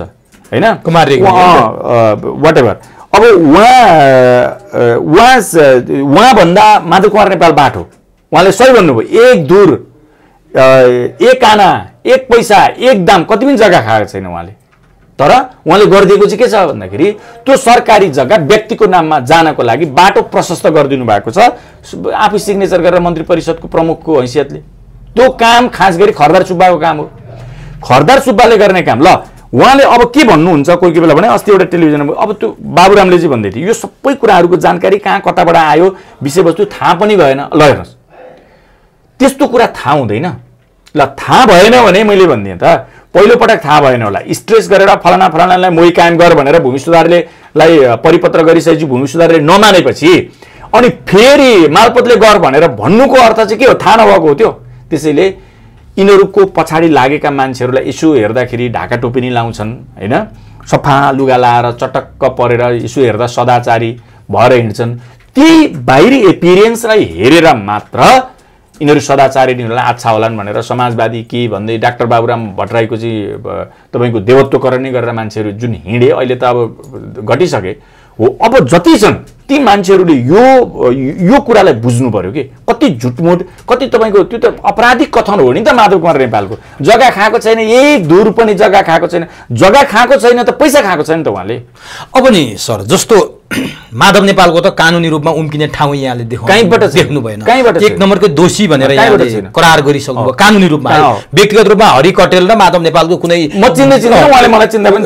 होइन, कुमार वाटेभर। अब उहाँ भन्दा माधव कुमार नेपाल बाठो, उहाँले सही भन्नुभयो। एक धुर, एक आना, एक पैसा, एक दाम कति पनि जग्गा खाएको छैन उहाँले। तर उहाँले गरिदिएको चाहिँ के छ भन्दाखेरि त्यो सरकारी जग्गा व्यक्तिको नाममा जानको लागि बाटो प्रशस्त गरिदिनु भएको छ, आफै सिग्नेचर गरेर मन्त्री परिषदको प्रमुखको हैसियतले। त्यो काम खास गरी खरदार सुब्बाको काम हो, खरदार सुब्बाले गर्ने काम। ल उहाँले अब के भन्नुहुन्छ कोही कोही बेला भने, अस्ति एउटा टेलिभिजनमा अब त्यो बाबुरामले चाहिँ भन्दै थियो यो सबै कुराहरूको जानकारी कहाँ कताबाट आयो, विषयवस्तु थाहा पनि भएन। ल हेर्नुहोस्, त्यस्तो कुरा थाहा हुँदैन। ल थाहा भएन भने मैले भनिदिएँ त, पहिलोपटक थाहा भएन होला, स्ट्रेस गरेर फलाना फलानालाई मोही कायम गर भनेर भूमि सुधारलेलाई परिपत्र गरिसकेपछि भूमि सुधारले नमानेपछि अनि फेरि मालपोतले गर भनेर भन्नुको अर्थ चाहिँ के हो, थाहा नभएको हो त्यो। त्यसैले यिनीहरूको पछाडि लागेका मान्छेहरूलाई यसो हेर्दाखेरि ढाका टोपी नि लाउँछन् होइन, सफा लुगा लाएर चटक्क परेर यसो हेर्दा सदाचारी भएर हिँड्छन्। ती बाहिरी एपिरियन्सलाई हेरेर मात्र यिनीहरू सदाचारी यिनीहरूलाई आच्छा होलान् भनेर समाजवादी के भन्दै डाक्टर बाबुराम भट्टराईको चाहिँ तपाईँको देवत्वकरण नै गरेर मान्छेहरू जुन हिँडे, अहिले त अब घटिसके हो। अब जति छन् ती मान्छेहरूले यो कुरालाई बुझ्नु पर्यो कि कति झुटमुट, कति तपाईँको त्यो त आपराधिक कथन हो नि त। माधव कुमार नेपालको जग्गा खाएको छैन, एक धुर पनि जग्गा खाएको छैन, जग्गा खाएको छैन त पैसा खाएको छैन त उहाँले। अब नि सर जस्तो माधव नेपालको त कानुनी रूपमा उम्किने ठाउँ यहाँले देख्नु भएन, एक नम्बरकै दोषी भनेर यहाँले करार गरिसक्नु भयो कानुनी रूपमा। व्यक्तिगत रूपमा हरि कटेल र माधव नेपालको कुनै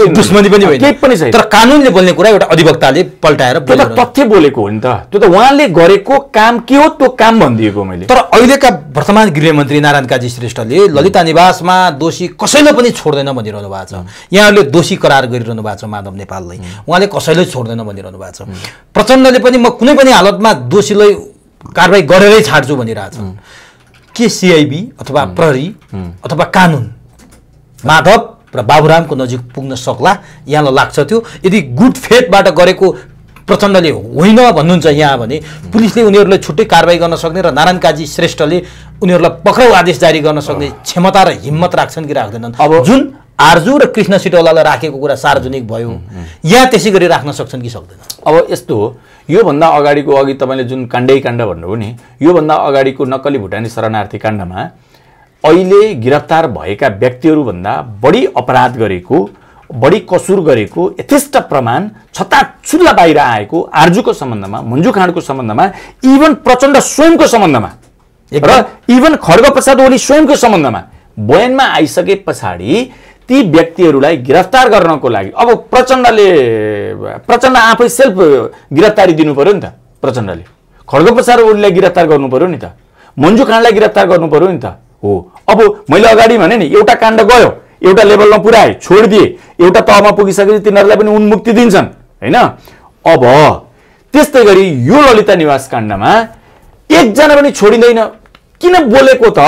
दुश्मनी पनि होइन, तर कानुनले बोल्ने कुरा एउटा अधिवक्ताले पल्टाएर तथ्य बोलेको हो नि त। त्यो त उहाँले गरेको काम के हो त्यो काम भनिदिएको मैले। तर अहिलेका वर्तमान गृहमन्त्री नारायण काजी श्रेष्ठले ललिता निवासमा दोषी कसैलाई पनि छोड्दैन भनिरहनु भएको छ। यहाँहरूले दोषी करार गरिरहनु भएको छ माधव नेपाललाई, उहाँले कसैलाई छोड्दैन भनिरहनु भएको छ। प्रचण्डले पनि म कुनै पनि हालतमा दोषीलाई कारबाही गरेरै छाड्छु भनिरहेछ। के सिआइबी अथवा प्रहरी अथवा कानुन माधव र बाबुरामको नजिक पुग्न सक्ला यहाँलाई लाग्छ? त्यो यदि गुड फेथबाट गरेको प्रचण्डले होइन भन्नुहुन्छ यहाँ भने पुलिसले उनीहरूलाई छुट्टै कारबाही गर्न सक्ने र नारायण काजी श्रेष्ठले उनीहरूलाई पक्राउ आदेश जारी गर्न सक्ने क्षमता र हिम्मत राख्छन् कि राख्दैनन्? अब जुन आर्जु र कृष्ण सिटौलालाई राखेको कुरा सार्वजनिक भयो, यहाँ त्यसै गरी राख्न सक्छन् कि सक्दैन? अब यस्तो हो, योभन्दा अगाडिको अघि तपाईँले जुन काण्डै काण्ड भन्नुभयो नि, योभन्दा अगाडिको नक्कली भुटानी शरणार्थी काण्डमा अहिले गिरफ्तार भएका व्यक्तिहरूभन्दा बढी अपराध गरेको, बढी कसुर गरेको, यथेष्ट प्रमाण छताछुल्ला बाहिर आएको आर्जुको सम्बन्धमा, मन्जु खाँडको सम्बन्धमा, इभन प्रचण्ड स्वयंको सम्बन्धमा र इभन खड्गप्रसाद ओली स्वयंको सम्बन्धमा बयानमा आइसके पछाडि ती व्यक्तिहरूलाई गिरफ्तार गर्नको लागि अब प्रचण्ड आफै सेल्फ गिरफ्तारी दिनु पर्यो नि त। प्रचण्डले खड्गप्रसाद ओलीलाई गिरफ्तार गर्नु पर्यो नि त, मन्जु खाँडलाई गिरफ्तार गर्नु पर्यो नि त। हो, अब मैले अगाडि भने नि एउटा काण्ड गयो, एउटा लेभलमा पुर्याए, छोडिदिए, एउटा तहमा पुगिसकेपछि तिनीहरूलाई पनि उन्मुक्ति दिन्छन् होइन। अब त्यस्तै गरी यो ललिता निवास काण्डमा एकजना पनि छोडिँदैन। किन बोलेको त?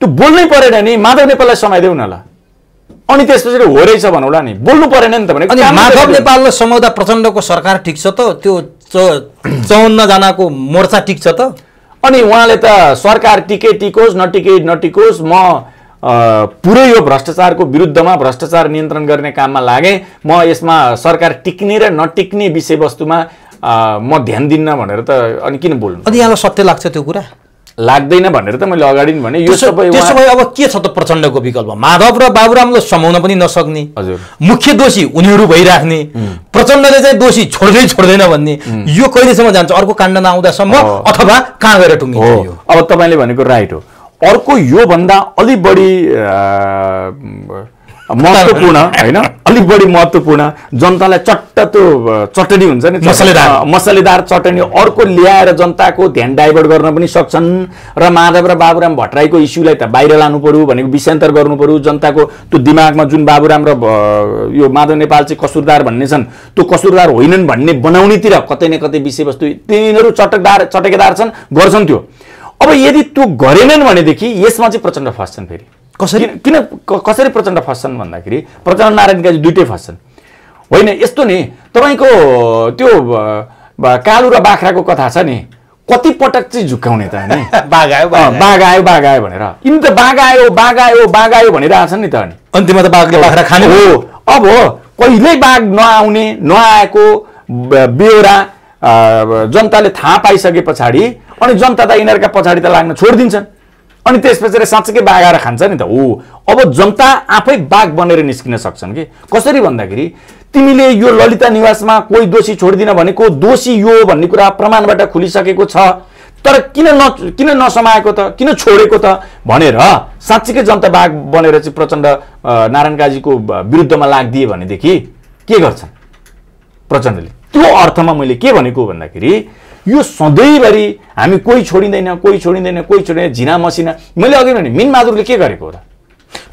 त्यो बोल्नै परेन नि, माधव नेपाललाई समाइदेऊ न ल, अनि त्यसपछि हो रहेछ भनौँला नि, बोल्नु परेन नि त भने। माधव नेपाललाई समाउँदा प्रचण्डको सरकार ठिक छ त? त्यो 54 जनाको मोर्चा ठिक छ त? अनि उहाँले त सरकार टिकोस् नटिकोस्, म पुरै यो भ्रष्टाचारको विरुद्धमा, भ्रष्टाचार नियन्त्रण गर्ने काममा लागेँ, म यसमा सरकार टिक्ने र नटिक्ने विषयवस्तुमा म ध्यान दिन्न भनेर त अनि किन बोल्नु? अनि यहाँलाई सत्य लाग्छ त्यो कुरा? लाग्दैन भनेर त मैले अगाडि नै भने। यो सबै त्यसो भए अब के छ त प्रचण्डको विकल्प? माधव र बाबुरामले समाउन पनि नसक्ने, हजुर, मुख्य दोषी उनीहरू भइराख्ने, प्रचण्डले चाहिँ दोषी छोड्दैन भन्ने, यो कहिलेसम्म जान्छ? अर्को काण्ड नआउँदासम्म अथवा कहाँ गएर टुङ्गिन्छ यो? अब तपाईँले भनेको राइट हो। अर्को योभन्दा अलिक बढी महत्त्वपूर्ण होइन, अलिक बढी महत्त्वपूर्ण, जनतालाई चट्ट त्यो चटनी हुन्छ नि, मसलेदार चटनी अर्को ल्याएर जनताको ध्यान डाइभर्ट गर्न पनि सक्छन् र माधव र बाबुराम भट्टराईको इस्युलाई त बाहिर लानु पर्यो भनेको विषयान्तर गर्नु पर्यो। जनताको त्यो दिमागमा जुन बाबुराम र यो माधव नेपाल चाहिँ कसुरदार भन्ने छन्, त्यो कसुरदार होइनन् भन्ने बनाउनेतिर कतै न कतै विषयवस्तु तिनीहरू चटकेदार छन्, गर्छन् त्यो। अब यदि त्यो गरेनन् भनेदेखि यसमा चाहिँ प्रचण्ड फस्छन्। फेरि कसरी प्रचण्ड फस्छन् भन्दाखेरि प्रचण्ड नारायणकाजी दुइटै फस्छन् होइन। यस्तो नि तपाईँको त्यो कालु र बाख्राको कथा छ नि, कति पटक चाहिँ झुक्काउने त नि, बाघ आयो भनेर। यिनी त बाघ आयो भनिरहेछन् नि त, अनि अन्तिममा त बाघले बाख्रा खाने हो। अब कहिल्यै बाघ नआएको बेहोरा जनताले थाहा पाइसके पछाडि अनि जनता त यिनीहरूका पछाडि त लाग्न छोडिदिन्छन्, अनि त्यस पछाडि साँच्चै बाघ आएर खान्छ नि त। हो, अब जनता आफै बाघ बनेर निस्किन सक्छन् कि कसरी भन्दाखेरि तिमीले यो ललिता निवासमा कोही दोषी छोडिदिन भनेको दोषी यो भन्ने कुरा प्रमाणबाट खुलिसकेको छ, तर किन नसमाएको त, किन छोडेको त भनेर साँच्चीकै जनता बाघ बनेर चाहिँ प्रचण्ड नारायणकाजीको विरुद्धमा लाग्दिए भनेदेखि के गर्छन् प्रचण्डले? त्यो अर्थमा मैले के भनेको भन्दाखेरि यो सधैँभरि हामी कोही छोडिँदैन झिना मसिना। मैले अघि भने मिनबहादुरले के गरेको हो र?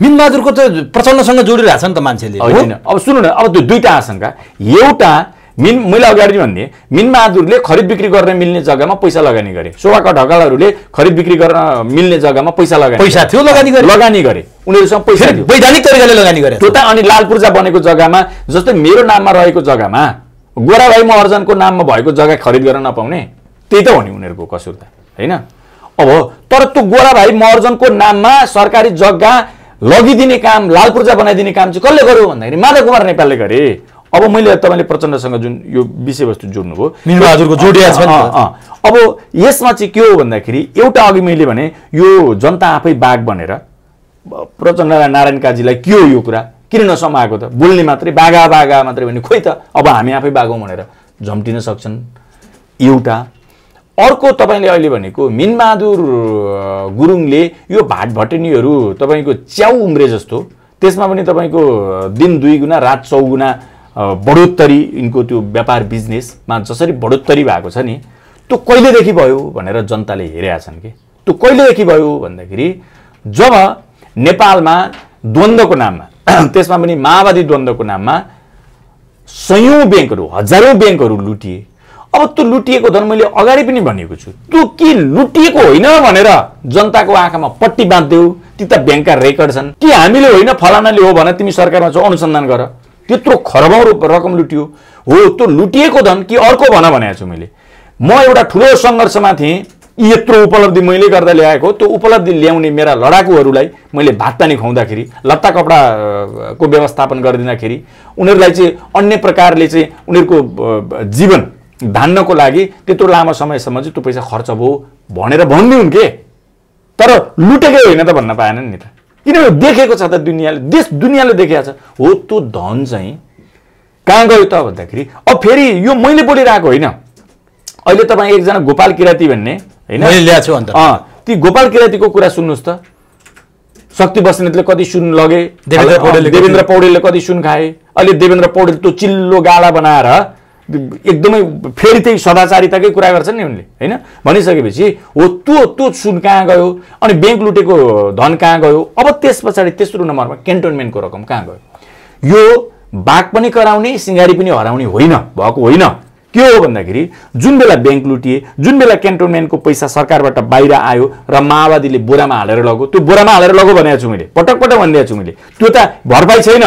मिनबहादुरको त प्रचण्डसँग जोडिरहेछ नि त मान्छेले, होइन? अब सुन्नु न, अब त्यो दुईटा आशंका। एउटा मैले अगाडि भन्ने मिनबहादुरले खरिद बिक्री गर्न मिल्ने जग्गामा पैसा लगानी गरे, शोभाका ढकालहरूले खरिद बिक्री गर्न मिल्ने जग्गामा पैसा थियो, लगानी गरे, उनीहरूसँग पैसा थियो, वैधानिक तरिकाले लगानी गरे। त्यो त अनि लालपूर्जा बनेको जग्गामा, जस्तै मेरो नाममा रहेको जग्गामा गोराभाइ महर्जनको नाममा भएको जग्गा खरिद गर्न नपाउने, त्यही त हो नि उनीहरूको कसुर त, होइन? अब तर त्यो गोराभाइ महर्जनको नाममा सरकारी जग्गा लगिदिने काम, लालपूर्जा बनाइदिने काम चाहिँ कसले गर्यो भन्दाखेरि माधव कुमार नेपालले गरे। अब मैले तपाईँले प्रचण्डसँग जुन यो विषयवस्तु जोड्नुभयो, मिनबहादुरको जोडिया छ नि। अब यसमा चाहिँ के हो भन्दाखेरि एउटा अघि मैले भने यो जनता आफै बाघ बनेर प्रचण्ड नारायणकाजीलाई के हो यो कुरा किन नसमाएको त, बोल्ने मात्रै बाघा मात्रै भने खोइ त अब हामी आफै बाघौँ भनेर झम्टिन सक्छन् एउटा। अर्को तपाईँले अहिले भनेको मिनबहादुर गुरुङले यो भाटभटेनीहरू तपाईँको च्याउ उम्रे जस्तो, त्यसमा पनि तपाईँको दिन 2 गुणा रात 100 गुणा बढोत्तरी यिनको त्यो व्यापार बिजनेसमा जसरी बढोत्तरी भएको छ नि, त्यो कहिलेदेखि भयो भनेर जनताले हेरेका छन् कि। त्यो कहिलेदेखि भयो भन्दाखेरि जब नेपालमा द्वन्द्वको नाममा, त्यसमा पनि माओवादी द्वन्द्वको नाममा सयौं ब्याङ्कहरू, हजारौं ब्याङ्कहरू लुटिए। अब त्यो लुटिएको धन मैले अगाडि पनि भनेको छु, त्यो के लुटिएको होइन भनेर जनताको आँखामा पट्टी बाँध्देऊ। ती त ब्याङ्कका रेकर्ड छन् कि हामीले होइन फलानाले हो भने तिमी सरकारमा छौ अनुसन्धान गर। त्यत्रो खरबौं रकम लुटियो हो, त्यो लुटिएको धन कि अर्को भनेको छु मैले। म एउटा ठुलो सङ्घर्षमा थिएँ, यत्रो उपलब्धि मैले गर्दा ल्याएको, त्यो उपलब्धि ल्याउने मेरा लडाकुहरूलाई मैले भात पानी खुवाउँदाखेरि, लत्ता कपडाको व्यवस्थापन गरिदिँदाखेरि उनीहरूलाई चाहिँ अन्य प्रकारले चाहिँ उनीहरूको जीवन धान्नको लागि त्यत्रो लामो समयसम्म चाहिँ त्यो पैसा खर्च भयो भनेर भनिदिउन् के, तर लुटेकै होइन त भन्न पाएनन् नि त। किनभने देखेको छ त दुनियाँले देखेको छ। हो, त्यो धन चाहिँ कहाँ गयो त भन्दाखेरि अब फेरि यो मैले बोलिरहेको होइन, अहिले तपाईँ एकजना गोपाल किराती भन्ने होइन ल्याएको छु अन्त, ती गोपाल किरातीको कुरा सुन्नुहोस् त। शक्ति बस्नेतले कति सुन लगे, देवेन्द्र पौडेलले कति सुन खाए। अहिले देवेन्द्र पौडेल त्यो चिल्लो गाडा बनाएर एकदमै फेरि त्यही सदाचारिताकै कुरा गर्छन् नि उनले, होइन? भनिसकेपछि हो त्यो सुन कहाँ गयो, अनि ब्याङ्क लुटेको धन कहाँ गयो। अब त्यस पछाडि तेस्रो नम्बरमा क्यान्टोनमेन्टको रकम कहाँ गयो। यो बाघ पनि कराउने सिँगारी पनि हराउने भएको होइन। के हो भन्दाखेरि जुन बेला ब्याङ्क लुटिए, जुन बेला क्यान्टोनमेन्टको पैसा सरकारबाट बाहिर आयो र माओवादीले बोरामा हालेर लग्यो, त्यो बोरामा हालेर लग्यो भनेको छु मैले, पटक भनिदिएको छु मैले। त्यो त भरपाई छैन,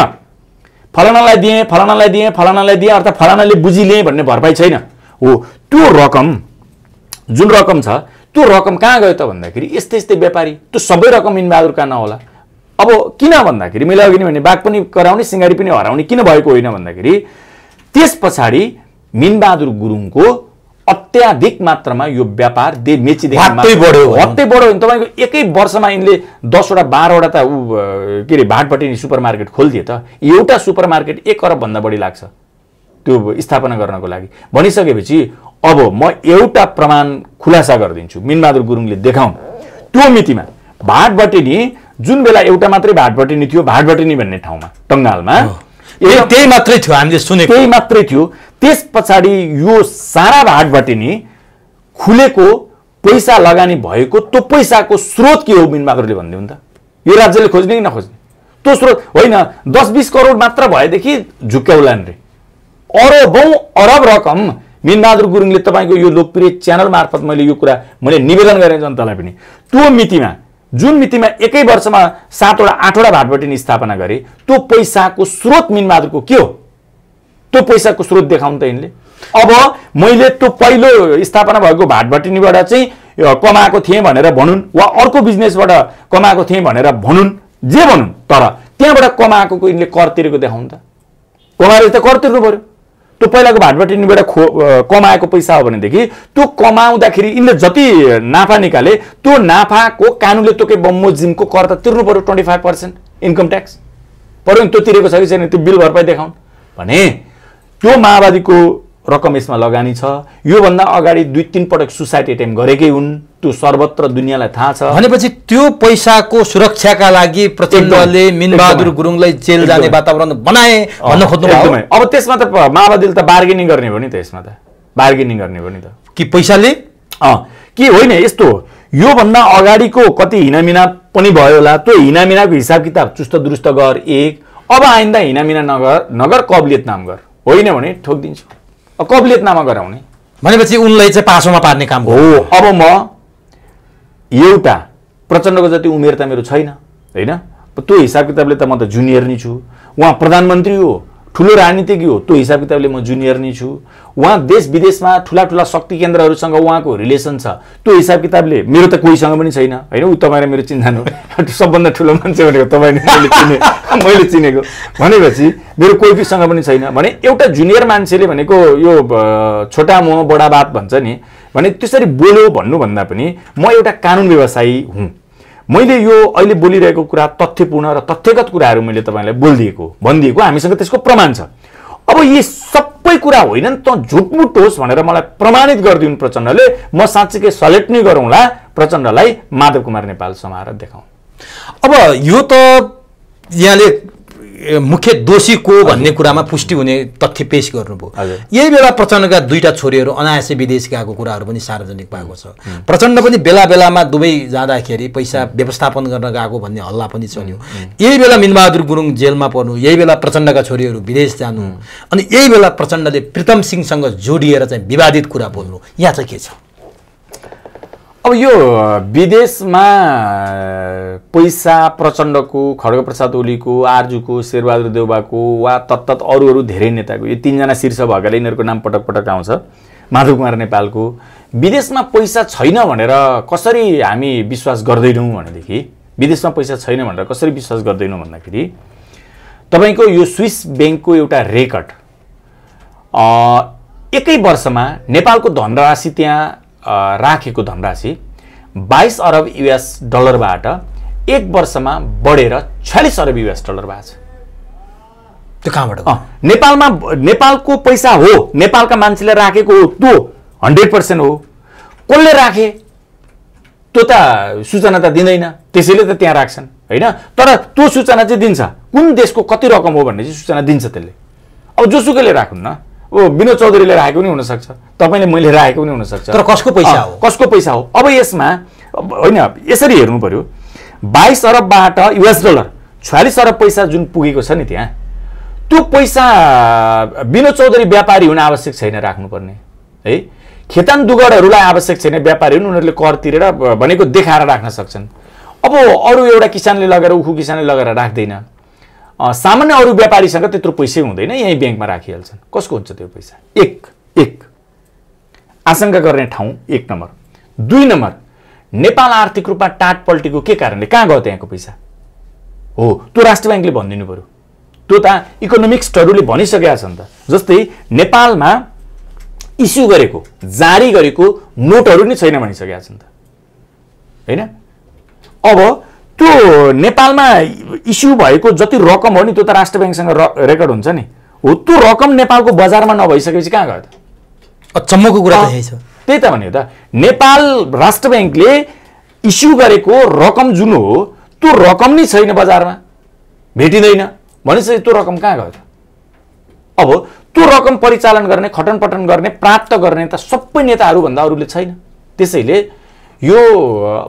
फलानालाई दिएँ अर्थात् फलानाले बुझिलिएँ भन्ने भरपाई छैन। हो, त्यो रकम जुन रकम छ त्यो रकम कहाँ गयो त भन्दाखेरि यस्तै व्यापारी, त्यो सबै रकम मिनबहादुर कहाँ नहोला। अब किन भन्दाखेरि मैले अघि नै भने बाघ पनि कराउने सिँगारी पनि हराउने किन भएको होइन भन्दाखेरि त्यस पछाडि मिनबहादुर गुरुङको अत्याधिक मात्रामा यो व्यापार मेचीदेखि हट्टै बढ्यो भने तपाईँको एकै वर्षमा यिनले 10 वटा 12 वटा त के अरे भाटपट्टि सुपरमार्केट खोलिदिए त। एउटा सुपरमार्केट 1 अरब भन्दा बढी लाग्छ त्यो स्थापना गर्नको लागि। भनिसकेपछि अब म एउटा प्रमाण खुलासा गरिदिन्छु, मिनबहादुर गुरुङले देखाउन् त्यो मितिमा भाटबटिनी जुन बेला एउटा मात्रै भाटबटिनी थियो, भाटबटिनी भन्ने ठाउँमा टङ्गालमा त्यही मात्रै थियो, हामीले सुनेको त्यही मात्रै थियो। त्यस पछाडि यो सारा भाटबटिनी खुलेको पैसा लगानी भएको त्यो पैसाको स्रोत के हो मिनबहादुरले भनिदिउन् त। यो राज्यले खोज्ने कि नखोज्ने त्यो स्रोत होइन। 10-20 करोड मात्र भएदेखि झुक्क्याउलान् रे, अरबौं अरब रकम। मिनबहादुर गुरुङले तपाईँको यो लोकप्रिय च्यानल मार्फत मैले निवेदन गरेँ जनतालाई पनि, त्यो मितिमा जुन मितिमा एकै वर्षमा 7 वटा 8 वटा भाटबटिनी स्थापना गरे, त्यो पैसाको स्रोत मिनबहादुरको के हो, त्यो पैसाको स्रोत देखाउन् त यिनले। अब मैले त्यो पहिलो स्थापना भएको भाटबटिनीबाट चाहिँ कमाएको थिएँ भनेर भनुन्, वा अर्को बिजनेसबाट कमाएको थिएँ भनेर भनुन्, जे भनुन्, तर त्यहाँबाट कमाएको यिनले कर तिरेको देखाउन् त। कमाएर त कर तिर्नु पर्यो। त्यो पहिलाको भाटबटिनीबाट कमाएको पैसा हो भनेदेखि त्यो कमाउँदाखेरि यिनले जति नाफा निकाले त्यो नाफाको कानुनले तोके बमोजिमको कर त तिर्नु पर्यो, 25% इन्कम ट्याक्स पर्यो नि। त्यो तिरेको छ कि छैन त्यो बिल भरपाई देखाउन् भने त्यो माओवादीको रकम यसमा लगानी छ। योभन्दा अगाडि 2-3 पटक सुसाइड एटेम्प गरेकै हुन्, त्यो सर्वत्र दुनियाँलाई थाहा छ। भनेपछि त्यो पैसाको सुरक्षाका लागि प्रचण्डले मिनबहादुर गुरुङलाई जेल जाने वातावरण बनाए भन्न खोज्नु भयो। अब त्यसमा त माओवादीले त बार्गेनिङ गर्ने हो नि त, यसमा त बार्गेनिङ गर्ने हो नि त कि पैसाले कि होइन। यस्तो योभन्दा अगाडिको कति हिनामिना पनि भयो होला, त्यो हिनामिनाको हिसाब किताब चुस्त दुरुस्त गर। अब आइन्दा हिनामिना नगर कबलियत नाम गर, होइन भने ठोकिदिन्छु। कबलियत नामा गराउने भनेपछि उनलाई चाहिँ पासोमा पार्ने काम हो। अब म एउटा प्रचण्डको जति उमेर त मेरो छैन होइन, त्यो हिसाब किताबले त म त जुनियर नै छु। उहाँ प्रधानमन्त्री हो, ठुलो राजनीतिज्ञ हो, त्यो हिसाब किताबले म जुनियर नै छु। उहाँ देश विदेशमा ठुला ठुला शक्ति केन्द्रहरूसँग उहाँको रिलेसन छ, त्यो हिसाब किताबले मेरो त कोहीसँग पनि छैन होइन। ऊ तपाईँ र मेरो चिन्जान हो, सबभन्दा ठुलो मान्छे भनेको तपाईँ मैले चिनेको भनेपछि मेरो कोहीसँग पनि छैन भने एउटा जुनियर मान्छेले भनेको यो छोटा मोह बडा बात भन्छ नि भने त्यसरी बोल्यो भन्नुभन्दा पनि म एउटा कानुन व्यवसायी हुँ। मैले यो अहिले बोलिरहेको कुरा तथ्यपूर्ण र तथ्यगत कुराहरू मैले तपाईँलाई भनिदिएको हामीसँग त्यसको प्रमाण छ। अब यी सबै कुरा होइनन् त झुटमुट होस् भनेर मलाई प्रमाणित गरिदिउन् प्रचण्डले, म साँच्चीकै सलेक्ट नै गरौँला प्रचण्डलाई, माधव कुमार नेपाल समाएर देखाउँ। अब यो त यहाँले मुख्य दोषी को भन्ने कुरामा पुष्टि हुने तथ्य पेश गर्नुभयो। यही बेला प्रचण्डका 2टा छोरीहरू अनायासै विदेश गएको कुराहरू पनि सार्वजनिक भएको छ। प्रचण्ड पनि बेला बेलामा दुबई जाँदाखेरि पैसा व्यवस्थापन गर्न गएको भन्ने हल्ला पनि चल्यो। यही बेला मिनबहादुर गुरुङ जेलमा पर्नु, यही बेला प्रचण्डका छोरीहरू विदेश जानु, अनि यही बेला प्रचण्डले प्रीतम सिंहसँग जोडिएर चाहिँ विवादित कुरा बोल्नु, यहाँ चाहिँ के छ? अब यो विदेशमा पैसा प्रचण्डको, खड्गप्रसाद ओलीको, आर्जुको, शेरबहादुर देउवाको वा तत्तत अरू धेरै नेताको, यो 3जना शीर्ष भएकाले यिनीहरूको नाम पटक पटक आउँछ। माधव कुमार नेपालको विदेशमा पैसा छैन भनेर कसरी हामी विश्वास गर्दैनौँ भनेदेखि, विदेशमा पैसा छैन भनेर कसरी विश्वास गर्दैनौँ भन्दाखेरि तपाईँको यो स्विस ब्याङ्कको एउटा रेकर्ड एकै वर्षमा नेपालको धनराशि त्यहाँ राखेको धनराशि 22 अरब US डलरबाट एक वर्षमा बढेर 46 अरब US डलर भएको छ। त्यो कहाँबाट? नेपालको पैसा हो, नेपालका मान्छेले राखेको हो, त्यो 100% हो। कसले राखे त्यो त सूचना त दिँदैन, त्यसैले त त्यहाँ राख्छन् होइन। तर त्यो सूचना चाहिँ दिन्छ, कुन देशको कति रकम हो भन्ने चाहिँ सूचना दिन्छ त्यसले। अब जोसुकैले राख्नुहुन्न, विनोद चौधरीले राखेको पनि हुनसक्छ, तपाईँले मैले राखेको पनि हुनसक्छ, तर कसको पैसा हो? कसको पैसा हो? अब यसमा होइन, यसरी हेर्नु पर्यो। 22 अरबबाट US डलर 46 अरब पैसा जुन पुगेको छ नि त्यहाँ, त्यो पैसा विनोद चौधरी व्यापारी हुन आवश्यक छैन राख्नुपर्ने है। खेतान दुगडहरूलाई आवश्यक छैन व्यापारी हुन्, उनीहरूले कर तिरेर भनेको देखाएर राख्न सक्छन्। अब अरू एउटा किसानले लगेर उखु किसानले लगेर राख्दैन, सामान्य अरू व्यापारीसँग त्यत्रो पैसै हुँदैन, यही ब्याङ्कमा राखिहाल्छन्। कसको हुन्छ त्यो पैसा? एक आशंका गर्ने ठाउँ 1 नम्बर। 2 नम्बर, नेपाल आर्थिक रूपमा टाट पल्टेको के कारणले, कहाँ गयो त्यहाँको पैसा हो, त्यो राष्ट्र ब्याङ्कले भनिदिनु पर्यो। त्यो त इकोनोमिक्सहरूले भनिसकेका छन् त। जस्तै नेपालमा इस्यु गरेको जारी गरेको नोटहरू नै छैन भनिसकेका छन् त हैन। अब त्यो नेपालमा इस्यु भएको जति रकम हो नि त्यो त राष्ट्र बैंकसँग रेकर्ड हुन्छ नि, हो त्यो रकम नेपालको बजारमा नभइसकेपछि कहाँ गयो त? अचम्मको कुरा त यही छ। त्यही त भन्यो त, नेपाल राष्ट्र बैंकले इस्यु गरेको रकम जुन हो त्यो रकम नै छैन बजारमा, भेटिँदैन भनेपछि त्यो रकम कहाँ गयो त? अब त्यो रकम परिचालन गर्ने, खटनपटन गर्ने, प्राप्त गर्ने त सबै नेताहरू भन्दा अरूले छैन। त्यसैले यो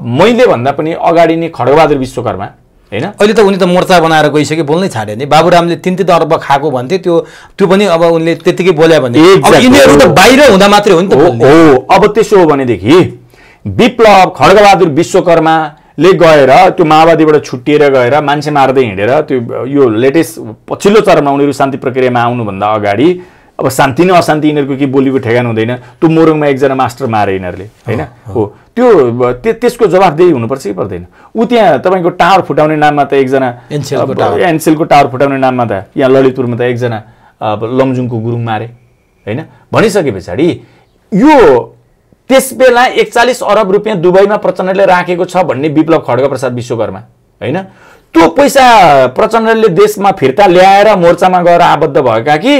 मैले भन्दा पनि अगाडि नै खड्गबहादुर विश्वकर्मा हैन, अहिले त उनी त मोर्चा बनाएर गइसक्यो, बोल्नै छाड्यो नि। बाबुरामले 3-3 अर्ब खाएको भन्थे, त्यो पनि अब उनले त्यतिकै बोल्यो भने अब यिनीहरू त बाहिर हुँदा मात्रै हो नि त बोल्ने। हो अब त्यसो हो भनेदेखि विप्लव खड्गबहादुर विश्वकर्माले गएर त्यो माओवादीबाट छुट्टिएर गएर मान्छे मार्दै हिँडेर त्यो यो लेटेस्ट पछिल्लो चरणमा उनीहरू शान्ति प्रक्रियामा आउनुभन्दा अगाडि अब शान्ति न अशान्ति यिनीहरूको के बोलीको ठेगान हुँदैन, त्यो मोरङमा एकजना मास्टर मारे यिनीहरूले हैन। हो त्यो त्यसको जवाफदेही हुनुपर्छ कि पर्दैन? ऊ त्यहाँ तपाईँको टावर फुटाउने नाममा त एकजना एनसेलको टावर फुटाउने नाममा त यहाँ ललितपुरमा त एकजना लमजुङको गुरुङ मारे हैन। भनिसके पछाडि यो त्यस बेला 41 अरब रुपियाँ दुबईमा प्रचण्डले राखेको छ भन्ने विप्लव खड्गप्रसाद विश्वकर्मा हैन, त्यो पैसा प्रचण्डले देशमा फिर्ता ल्याएर मोर्चामा गएर आबद्ध भएका कि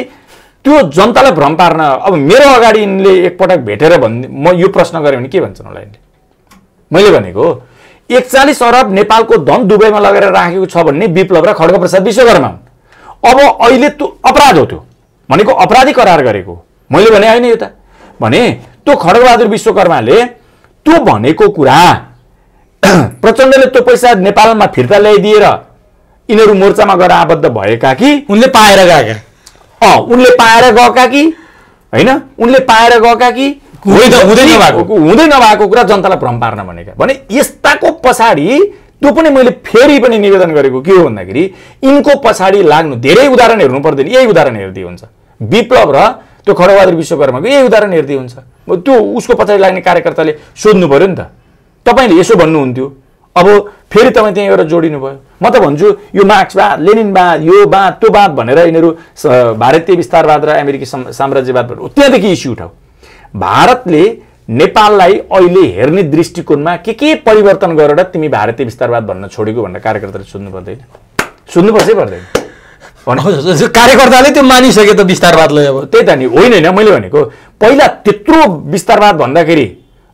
त्यो जनतालाई भ्रम पार्न। अब मेरो अगाडि यिनले एकपटक भेटेर म यो प्रश्न गरेँ भने के भन्छन् होला यिनले? मैले भनेको 41 अरब नेपालको धन दुबईमा लगेर राखेको छ भन्ने विप्लव र खड्गप्रसाद विश्वकर्मा हुन्। अब अहिले त्यो अपराध हो, त्यो भनेको अपराधी करार गरेको मैले भने होइन। यो त भने त्यो खड्गबहादुर विश्वकर्माले त्यो भनेको कुरा प्रचण्डले त्यो पैसा नेपालमा फिर्ता ल्याइदिएर यिनीहरू मोर्चामा गएर आबद्ध भएका कि उनले पाएर गएका, उनले पाएर गएका कि हैन, उनले पाएर गएका कि हुँदै नभएको कुरा जनतालाई भ्रम पार्न भनेका। भने यस्ताको पछाडि त्यो पनि मैले फेरि पनि निवेदन गरेको के हो भन्दाखेरि यिनको पछाडि लाग्नु धेरै उदाहरण हेर्नु पर्दैन, यही उदाहरण हेर्दै हुन्छ। विप्लव र त्यो खड्गबहादुर विश्वकर्माको यही उदाहरण हेर्दै हुन्छ। त्यो उसको पछाडि लाग्ने कार्यकर्ताले सोध्नु पर्यो नि त, तपाईँले यसो भन्नुहुन्थ्यो, अब फेरि तपाईँ त्यहाँ गएर जोडिनु भयो। म त भन्छु यो मार्क्सवाद, लेनिनवाद, यो वाद त्यो वाद भनेर यिनीहरू भारतीय विस्तारवाद र अमेरिकी साम्राज्यवाद त्यहाँदेखि इस्यु उठाऊ। भारतले नेपाललाई अहिले हेर्ने दृष्टिकोणमा के परिवर्तन गरेर तिमी भारतीय विस्तारवाद भन्न छोडेको भनेर कार्यकर्ताले सोध्नु पर्दैन? सोध्नुपर्छै पर्दैन? कार्यकर्ताले त्यो मानिसक्यो त विस्तारवादलाई। अब त्यही त नि, होइन होइन, मैले भनेको पहिला त्यत्रो विस्तारवाद भन्दाखेरि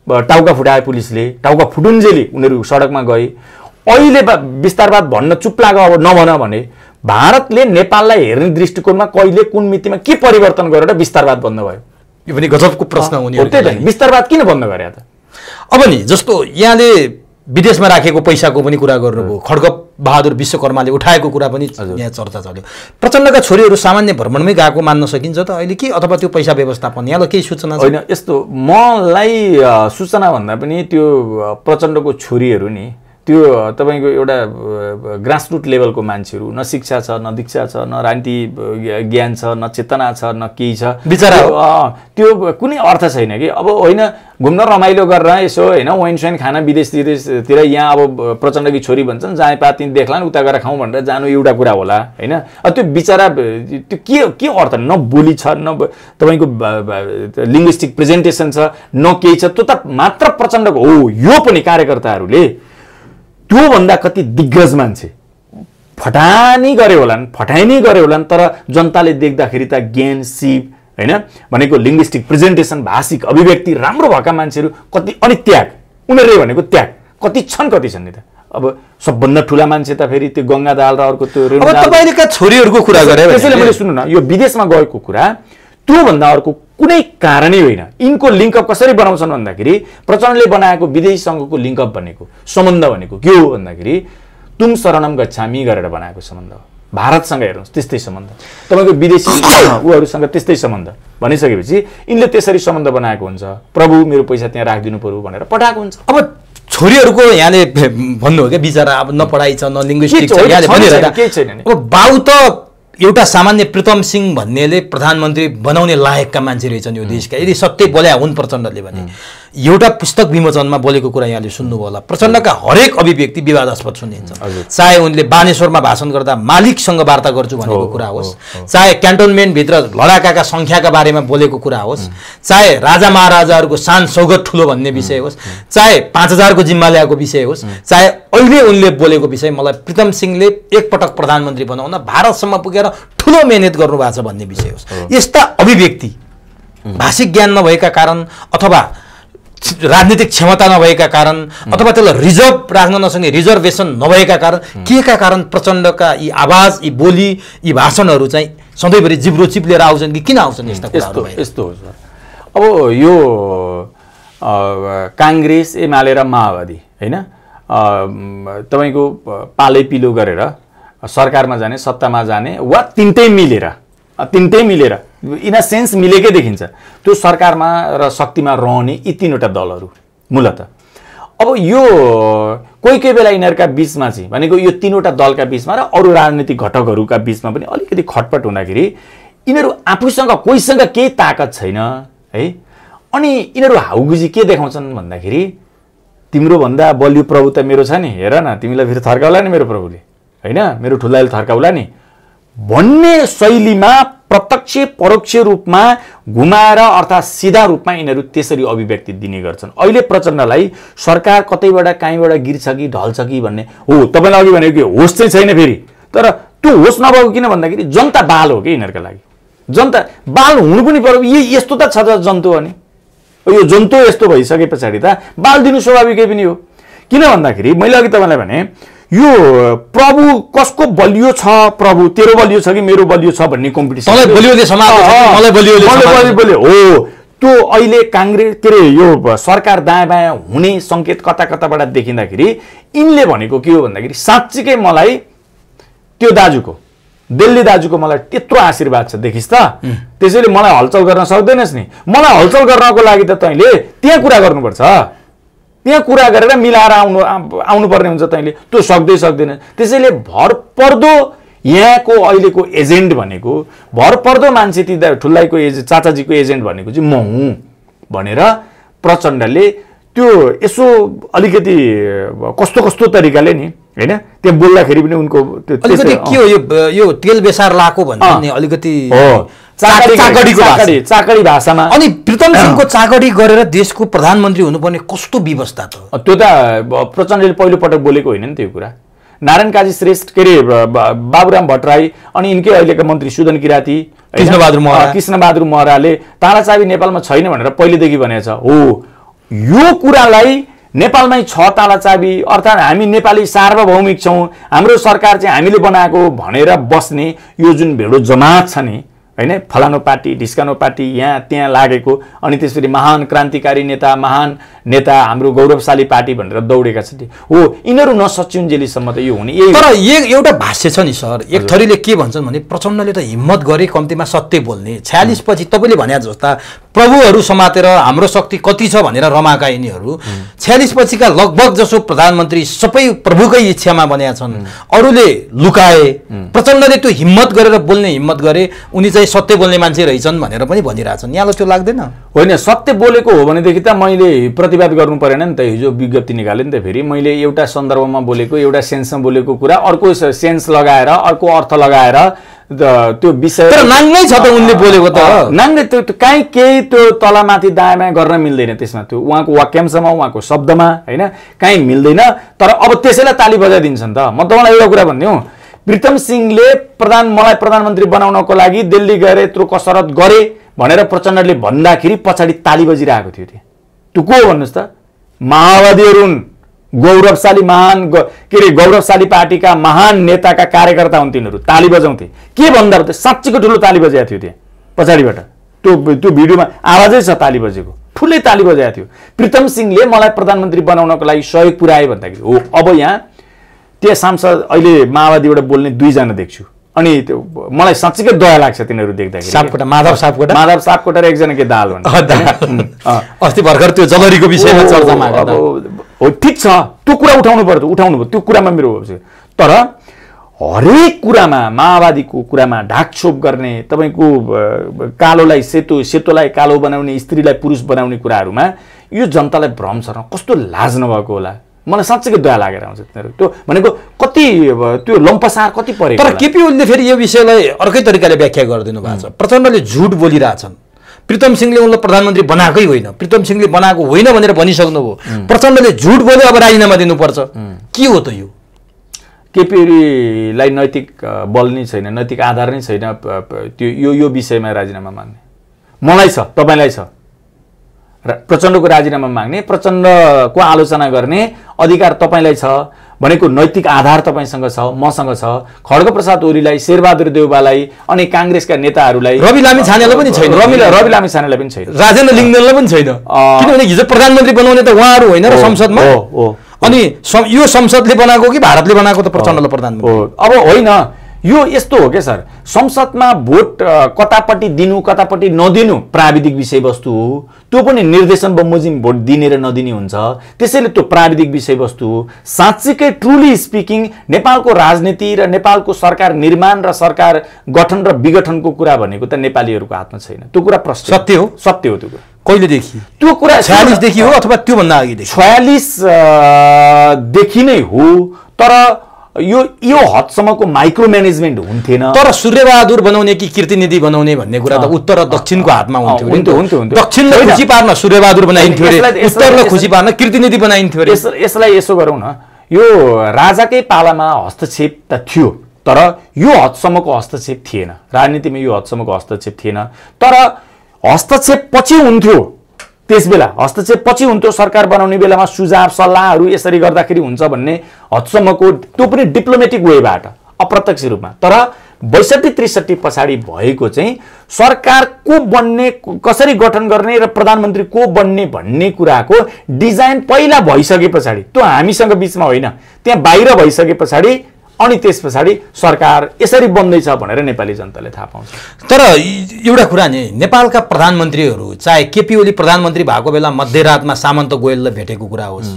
टाउका फुटाए पुलिसले, टाउका फुटुन्जेली उनीहरू सडकमा गए। अहिले विस्तारवाद भन्न चुप लाग, अब नभन भने भारतले नेपाललाई हेर्ने दृष्टिकोणमा कहिले कुन मितिमा के परिवर्तन गरेर विस्तारवाद बन्द भयो? यो पनि गजबको प्रश्न हुने। विस्तारवाद किन बन्द गरे त? अब नि जस्तो यहाँले विदेशमा राखेको पैसाको पनि कुरा गर्नुभयो, खड्गबहादुर विश्वकर्माले उठाएको कुरा पनि यहाँ चर्चा चल्यो। प्रचण्डका छोरीहरू सामान्य भ्रमणमै गएको मान्न सकिन्छ त अहिले कि, अथवा त्यो पैसा व्यवस्थापन यहाँलाई केही सूचना होइन? यस्तो मलाई सूचना भन्दा पनि त्यो प्रचण्डको छोरीहरू नि त्यो तपाईँको एउटा ग्रासरुट लेभलको मान्छेहरू, न शिक्षा छ, न दीक्षा छ, न राजनीति ज्ञान छ, न चेतना छ, न केही छ बिचरा। त्यो कुनै अर्थ छैन कि। अब होइन घुम्न रमाइलो गरेर यसो होइन वाइन स्वाइन खाना विदेशतिर, यहाँ अब प्रचण्डकी छोरी भन्छन् जहाँ पाती देख्लान् उता गएर खाउँ भनेर जानु एउटा कुरा होला होइन। त्यो बिचरा त्यो के अर्थ? न बोली छ, न तपाईँको लिङ्ग्विस्टिक प्रेजेन्टेसन छ, न केही छ। त्यो त मात्र प्रचण्डको हो। यो पनि कार्यकर्ताहरूले त्योभन्दा कति दिग्गज मान्छे फटानी गरे होलान्, तर जनताले देख्दाखेरि त ज्ञान, सिप हैन भनेको लिङ्ग्विस्टिक प्रेजेन्टेसन, भाषिक अभिव्यक्ति राम्रो भएका मान्छेहरू कति, अनि त्याग, उनीहरूले भनेको त्याग कति छन् नि त। अब सबभन्दा ठुला मान्छे त फेरि त्यो गङ्गा दाल र अर्को त्यो तपाईँका छोरीहरूको कुरा गरे। त्यसैले मैले सुन्नु न, यो विदेशमा गएको कुरा त्योभन्दा अर्को कुनै कारणै होइन। यिनको लिङ्कअप कसरी बनाउँछन् भन्दाखेरि प्रचण्डले बनाएको विदेशीसँगको लिङ्कअप भनेको सम्बन्ध भनेको के हो भन्दाखेरि तुम शरणम गच्छामी गरेर बनाएको सम्बन्ध हो। भारतसँग हेर्नुहोस् त्यस्तै सम्बन्ध, तपाईँको विदेशी उहरूसँग त्यस्तै सम्बन्ध भनिसकेपछि यिनले त्यसरी सम्बन्ध बनाएको हुन्छ। प्रभु मेरो पैसा त्यहाँ राखिदिनु पर्यो भनेर पठाएको हुन्छ। अब छोरीहरूको यहाँले भन्नु हो क्या बिचरा, अब न पढाइ छ न लिङ्ग्विस्टिक छ, यहाँले भनिरहेको केही छैन। अब बाउ त एउटा सामान्य प्रीतम सिंह भन्नेले प्रधानमन्त्री बनाउने लायकका मान्छे रहेछन् यो देशका, यदि सत्य बोल्या हुन् प्रचण्डले भने। एउटा पुस्तक विमोचनमा बोलेको कुरा यहाँले सुन्नुभयो होला। प्रचण्डका हरेक अभिव्यक्ति विवादास्पद सुनिन्छ, चाहे उनले बानेश्वरमा भाषण गर्दा मालिकसँग वार्ता गर्छु भनेको कुरा होस्, चाहे क्यान्टोनमेन्टभित्र लडाकाका सङ्ख्याका बारेमा बोलेको कुरा होस्, चाहे राजा महाराजाहरूको शान सौगत ठुलो भन्ने विषय होस्, चाहे 5000 को जिम्मा ल्याएको विषय होस्, चाहे अहिले उनले बोलेको विषय, मलाई प्रीतम सिंहले एकपटक प्रधानमन्त्री बनाउन भारतसम्म पुगेर ठुलो मेहनत गर्नुभएको छ भन्ने विषय होस्, यस्ता अभिव्यक्ति भाषिक ज्ञान नभएका कारण अथवा राजनीतिक क्षमता नभएका कारण अथवा त्यसलाई रिजर्भ राख्न नसक्ने रिजर्भेसन नभएका कारण केका कारण प्रचण्डका यी आवाज, यी बोली, यी भाषणहरू चाहिँ सधैँभरि जिब्रो चिप्लेर आउँछन् कि किन आउँछन् यस्ता कुराहरू? यस्तो हो सर। अब यो काङ्ग्रेस एमाले र माओवादी होइन तपाईँको पालै पिलो गरेर सरकारमा जाने, सत्तामा जाने वा तिनटै मिलेर इन सेन्स मिलेकै देखिन्छ त्यो सरकारमा र शक्तिमा रहने यी तीनवटा दलहरू मूलत। अब यो कोही बेला यिनीहरूका बिचमा चाहिँ भनेको यो तीनवटा दलका बिचमा र अरू राजनीतिक घटकहरूका बिचमा पनि अलिकति खटपट हुँदाखेरि यिनीहरू आफूसँग कोहीसँग केही ताकत छैन है, अनि यिनीहरू हाउगुजी के देखाउँछन् भन्दाखेरि तिम्रो भन्दा बलियो प्रभु त मेरो छ नि, हेर न तिमीलाई फेरि थर्काउला नि मेरो प्रभुले होइन, मेरो ठुलाले थर्काउला नि भन्ने शैलीमा प्रत्यक्ष परोक्ष रूपमा घुमाएर अर्थात् सिधा रूपमा यिनीहरू त्यसरी अभिव्यक्ति दिने गर्छन्। अहिले प्रचण्डलाई सरकार कतैबाट कहीँबाट गिर्छ कि ढल्छ कि भन्ने हो, तपाईँलाई अघि भनेको कि होस चाहिँ छैन फेरि, तर त्यो होस नभएको किन भन्दाखेरि जनता बाल हो कि यिनीहरूका लागि, जनता बाल हुनु पनि पर्यो। यस्तो त छ जन्तु, अनि यो जन्तु यस्तो भइसके पछाडि त बाल दिनु स्वाभाविकै पनि हो। किन भन्दाखेरि मैले अघि तपाईँलाई भने यो प्रभु कसको बलियो छ, प्रभु तेरो बलियो छ कि मेरो बलियो छ भन्ने कम्पिटिसन हो। त्यो अहिले काङ्ग्रेस के अरे यो सरकार दायाँ बायाँ हुने सङ्केत कता कताबाट देखिँदाखेरि यिनले भनेको के हो भन्दाखेरि साँच्चीकै मलाई त्यो दाजुको दिल्ली दाजुको मलाई त्यत्रो आशीर्वाद छ देखिस् त, त्यसैले मलाई हलचल गर्न सक्दैनस् नि, मलाई हलचल गर्नको लागि त तैँले त्यहाँ कुरा गर्नुपर्छ, त्यहाँ कुरा गरेर मिलाएर आउनु पर्ने हुन्छ, तैँले त्यो सक्दैन। त्यसैले भरपर्दो यहाँको अहिलेको एजेन्ट भनेको भरपर्दो मान्छे ती ठुल्लाईको चाचाजीको एजेन्ट भनेको चाहिँ म हुँ भनेर प्रचण्डले त्यो यसो अलिकति कस्तो तरिकाले नि हैन त्यहाँ बोल्दाखेरि पनि उनको अलिकति के हो यो तेल बेसार लाको भन्ने नि अलिकति चाकडी भाषामा। अनि प्रीतम सिंहको चाकडी गरेर देशको प्रधानमन्त्री हुनुपर्ने कस्तो व्यवस्था त? त्यो त प्रचण्डले पहिलो पटक बोलेको होइन नि त्यो कुरा। नारायण काजी श्रेष्ठ के अरे बाबुराम भट्टराई अनि यिनकै अहिलेका मन्त्री सुदन किराती, कृष्णबहादुर महराले तालाचाबी नेपालमा छैन भनेर पहिलेदेखि भनेको छ। हो यो कुरालाई नेपालमै छ तालाचाबी अर्थात् हामी नेपाली सार्वभौमिक छौँ, हाम्रो सरकार चाहिँ हामीले बनाएको भनेर बस्ने यो जुन भेडो जमात छ नि हैन, फलानो पार्टी ढिस्कानो पार्टी यहाँ त्यहाँ लागेको, अनि त्यसपछि महान क्रान्तिकारी नेता महान नेता हाम्रो गौरवशाली पार्टी भनेर दौडेका छन्। हो यिनीहरू नसचिउन्जेलीसम्म त यो हुने। तर एउटा भाष्य छ नि सर, एक थरीले के भन्छन् भने प्रचण्डले त हिम्मत गरे कम्तीमा सत्य बोल्ने, 46 पछि तपाईँले भने जस्ता प्रभुहरू समातेर हाम्रो शक्ति कति छ भनेर रमाएका यिनीहरू 46 पछिका लगभग जसो प्रधानमन्त्री सबै प्रभुकै इच्छामा बनेका छन्, अरूले लुकाए, प्रचण्डले त्यो हिम्मत गरेर बोल्ने हिम्मत गरे, उनी चाहिँ सत्य बोल्ने मान्छे रहेछन् भनेर पनि भनिरहेछन्। यहाँलाई त्यो लाग्दैन? होइन, सत्य बोलेको हो भनेदेखि त मैले प्रतिवाद गर्नु परेन नि त। हिजो विज्ञप्ति निकालेँ नि त, फेरि मैले एउटा सन्दर्भमा बोलेको, एउटा सेन्समा बोलेको कुरा अर्को सेन्स लगाएर अर्को अर्थ लगाएर त्यो विषय नाङ्गै छ त उनले बोलेको त नाङ्गै, त्यो काहीँ केही त्यो तलमाथि दायाँ गर्न मिल्दैन त्यसमा, त्यो उहाँको वाक्यांशमा उहाँको शब्दमा होइन काहीँ मिल्दैन। तर अब त्यसैलाई ताली बजाइदिन्छ नि त। म तपाईँलाई एउटा कुरा भनिदिउँ, प्रीतम सिंहले मलाई प्रधानमन्त्री बनाउनको लागि दिल्ली गएर यत्रो कसरत गरे भनेर प्रचण्डले भन्दाखेरि पछाडि ताली बजिरहेको थियो। त्यो को हो भन्नुहोस् त? माओवादीहरू हुन्, गौरवशाली महान के अरे गौरवशाली पार्टीका महान नेताका कार्यकर्ता हुन्, तिनीहरू ताली बजाउँथे। के भन्दा साँच्चीको ठुलो ताली बजाएको थियो त्यहाँ पछाडिबाट, त्यो भिडियोमा आवाजै छ ताली बजेको, ठुलै ताली बजाएको थियो। प्रीतम सिंहले मलाई प्रधानमन्त्री बनाउनको लागि सहयोग पुर्याए भन्दाखेरि हो। अब यहाँ त्यहाँ सांसद अहिले माओवादीबाट बोल्ने 2 जना देख्छु, अनि त्यो मलाई साँच्चीकै दया लाग्छ तिनीहरू देख्दाखेरि। माधव सापकोटा र एकजना के दाल भन्छ अस्ति भर्खर त्यो जलरीको विषयमा चर्चामा हो। ठिक छ, त्यो कुरा उठाउनु पर्यो, त्यो कुरामा मेरो हो। तर हरेक कुरामा माओवादीको कुरामा ढाकछोप गर्ने, तपाईँको कालोलाई सेतो, सेतोलाई कालो बनाउने, स्त्रीलाई पुरुष बनाउने कुराहरूमा यो जनतालाई भ्रम सर्न कस्तो लाज नभएको होला। मलाई साँच्चैकै दया लागेर आउँछ तिनीहरू। त्यो भनेको कति त्यो लम्पसार कति परेको। तर केपी ओलीले फेरि यो विषयलाई अर्कै तरिकाले व्याख्या गरिदिनु भएको छ। प्रचण्डले झुट बोलिरहेछन्, प्रीतम सिंहले उनलाई प्रधानमन्त्री बनाएकै होइन, प्रीतम सिंहले बनाएको होइन भनेर भनिसक्नुभयो। प्रचण्डले झुट बोल्यो, अब राजीनामा दिनुपर्छ। के हो त यो? केपी ओलीलाई नैतिक बल नै छैन, नैतिक आधार नै छैन त्यो यो विषयमा राजीनामा माग्ने। मलाई छ, तपाईँलाई छ। प्रचण्डको राजीनामा माग्ने, प्रचण्डको आलोचना गर्ने अधिकार तपाईँलाई छ भनेको नैतिक आधार तपाईँसँग छ, मसँग छ। खड्गप्रसाद ओलीलाई, शेरबहादुर देउवालाई अनि काङ्ग्रेसका नेताहरूलाई, रवि लामिछानेलाई पनि छैन, रवि लामिछानेलाई पनि छैन, राजेन्द्र लिङ्गदेनलाई पनि छैन। किनभने हिजो प्रधानमन्त्री बनाउने त उहाँहरू होइन र संसदमा। अनि यो संसदले बनाएको कि भारतले बनाएको त प्रचण्डलाई प्रधानमन्त्री? अब होइन, यो यस्तो हो क्या सर, संसदमा भोट कतापट्टि दिनु कतापट्टि नदिनु प्राविधिक विषयवस्तु हो। त्यो पनि निर्देशन बमोजिम भोट दिने र नदिने हुन्छ। त्यसैले त्यो प्राविधिक विषयवस्तु हो। साँच्चीकै ट्रुली स्पिकिङ नेपालको राजनीति र नेपालको सरकार निर्माण र सरकार गठन र विघटनको कुरा भनेको त नेपालीहरूको हातमा छैन। त्यो कुरा प्रश्न सत्य हो, सत्य हो। त्यो कुरा कहिलेदेखि? त्यो कुरा 46 देखि हो अथवा त्योभन्दा अघिदेखि? 46 देखि नै हो। तर यो हदसम्मको माइक्रो म्यानेजमेन्ट हुन्थेन। तर सूर्यबहादुर बनाउने कि कीर्तिनिधि बनाउने भन्ने कुरा त उत्तर र दक्षिणको हातमा हुन्थ्यो। दक्षिणलाई खुसी पार्न सूर्यबहादुर बनाइन्थ्यो रे, उत्तरलाई खुसी पार्न कीर्तिनिधि बनाइन्थ्यो रे। यसलाई यसो गरौँ न, यो राजाकै पालामा हस्तक्षेप त थियो, तर यो हदसम्मको हस्तक्षेप थिएन। राजनीतिमा यो हदसम्मको हस्तक्षेप थिएन। तर हस्तक्षेप पछि हुन्थ्यो। त्यसबेला हस्तक्षेप पछि हुन्थ्यो। सरकार बनाउने बेलामा सुझाव सल्लाहहरू यसरी गर्दाखेरि हुन्छ भन्ने हदसम्मको, त्यो पनि डिप्लोमेटिक वेबाट, अप्रत्यक्ष रूपमा। तर 62-63 पछाडि भएको चाहिँ सरकार को बन्ने, कसरी गठन गर्ने र प्रधानमन्त्री को बन्ने भन्ने कुराको डिजाइन पहिला भइसके पछाडि, त्यो हामीसँग बिचमा होइन, त्यहाँ बाहिर भइसके पछाडि अनि त्यस पछाडि सरकार यसरी बन्दैछ भनेर नेपाली जनताले थाहा पाउँछ। तर एउटा कुरा नि, नेपालका प्रधानमन्त्रीहरू चाहे केपी ओली प्रधानमन्त्री भएको बेला मध्यरातमा सामन्त गोयललाई भेटेको कुरा होस्,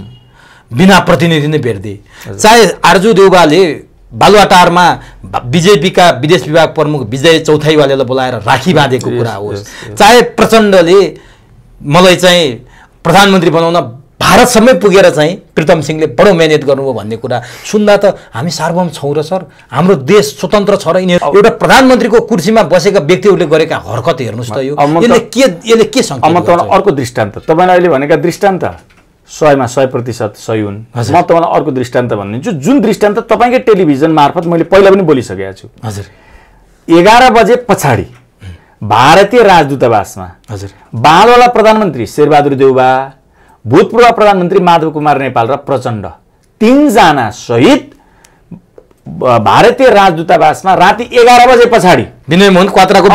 बिना प्रतिनिधि नै भेट्दै, चाहे आरजु देउवाले बालुवाटारमा बीजेपीका विदेश विभाग प्रमुख विजय चौथाईवालेलाई बोलाएर राखी बाँधेको कुरा होस्, चाहे प्रचण्डले मलाई चाहिँ प्रधानमन्त्री बनाउन भारतसम्मै पुगेर चाहिँ प्रीतम सिंहले बडो मेहनत गर्नुभयो भन्ने कुरा सुन्दा त हामी सार्वभौम छौँ र सर, हाम्रो देश स्वतन्त्र छ र यिनीहरू एउटा प्रधानमन्त्रीको कुर्सीमा बसेका व्यक्तिहरूले गरेका हरकत हेर्नुहोस् त। यसले के सङ्केत? म तपाईँलाई अर्को दृष्टान्त, तपाईँले अहिले भनेका दृष्टान्त 100मा 100% सही हुन्। म तपाईँलाई अर्को दृष्टान्त भनिदिन्छु, जुन दृष्टान्त तपाईँकै टेलिभिजन मार्फत मैले पहिला पनि बोलिसकेको छु। हजुर, 11 बजे पछाडि भारतीय राजदूतावासमा हजुर, बालवाला प्रधानमन्त्री शेरबहादुर देउवा, भूतपूर्व प्रधानमन्त्री माधव कुमार नेपाल र प्रचण्ड, 3 जना सहित भारतीय राजदूतावासमा राति 11 बजे पछाडि विनय मोहन क्वात्राको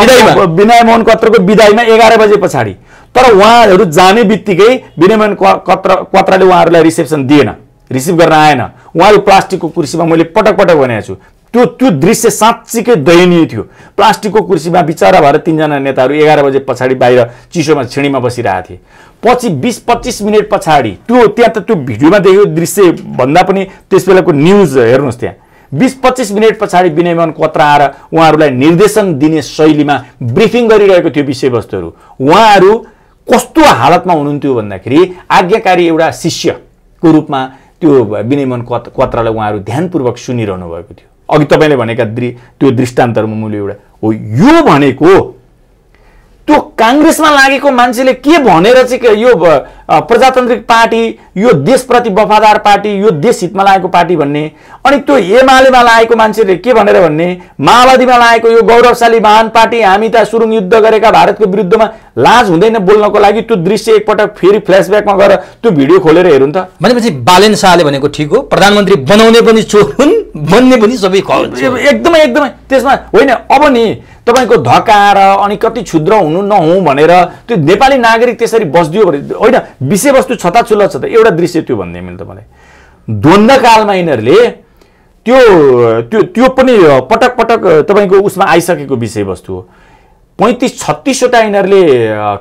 विदाईमा 11 बजे पछाडि। तर उहाँहरू जाने बित्तिकै विनय मोहन क्वात्राले उहाँहरूलाई रिसेप्सन दिएन, रिसिभ गर्न आएन। उहाँहरू प्लास्टिकको कुर्सीमा, मैले पटक पटक भनेको छु, त्यो दृश्य साँच्चीकै दयनीय थियो। प्लास्टिकको कुर्सीमा बिचारा भएर 3 जना नेताहरू 11 बजे पछाडि बाहिर चिसोमा छिडीमा बसिरहेका थिए। पछि 20-25 मिनट पछाडि त्यहाँ त त्यो भिडियोमा देखेको दृश्य भन्दा पनि त्यस बेलाको न्युज हेर्नुहोस्, त्यहाँ 20-25 मिनट पछाडि विनय मोहन क्वात्रा आएर उहाँहरूलाई निर्देशन दिने शैलीमा ब्रिफिङ गरिरहेको थियो विषयवस्तुहरू। उहाँहरू कस्तो हालतमा हुनुहुन्थ्यो भन्दाखेरि आज्ञाकारी एउटा शिष्यको रूपमा त्यो विनय मोहन क्वात्रालाई उहाँहरू ध्यानपूर्वक सुनिरहनु भएको थियो। अघि तपाईँले भनेका त्यो दृष्टान्तहरूमा मूल्य एउटा हो। यो भनेको त्यो काङ्ग्रेसमा लागेको मान्छेले के भनेर चाहिँ यो प्रजातान्त्रिक पार्टी, यो देशप्रति वफादार पार्टी, यो देश हितमा लागेको पार्टी भन्ने, अनि त्यो एमालेमा लागेको मान्छेले के भनेर भन्ने, माओवादीमा लागेको यो गौरवशाली महान पार्टी, हामी त सुरुङ युद्ध गरेका भारतको विरुद्धमा, लाज हुँदैन बोल्नको लागि। त्यो दृश्य एकपटक फेरि फ्ल्यासब्याकमा गएर त्यो भिडियो खोलेर हेरौँ त। भनेपछि बालेन शाहले भनेको ठिक हो, प्रधानमन्त्री बनाउने पनि चोर हुन्, बन्ने पनि सबै एकदमै एकदमै। त्यसमा होइन, अब नि तपाईँको धकाएर अनि कति क्षुद्र हुनु नहुँ भनेर त्यो नेपाली नागरिक त्यसरी बस्दियो भने होइन, विषयवस्तु छताछुल्ल छ त। एउटा दृश्य त्यो भन्दै मैले तपाईँलाई, द्वन्द्वकालमा यिनीहरूले त्यो पनि पटक पटक तपाईँको उसमा आइसकेको विषयवस्तु हो। 35-36वटा यिनीहरूले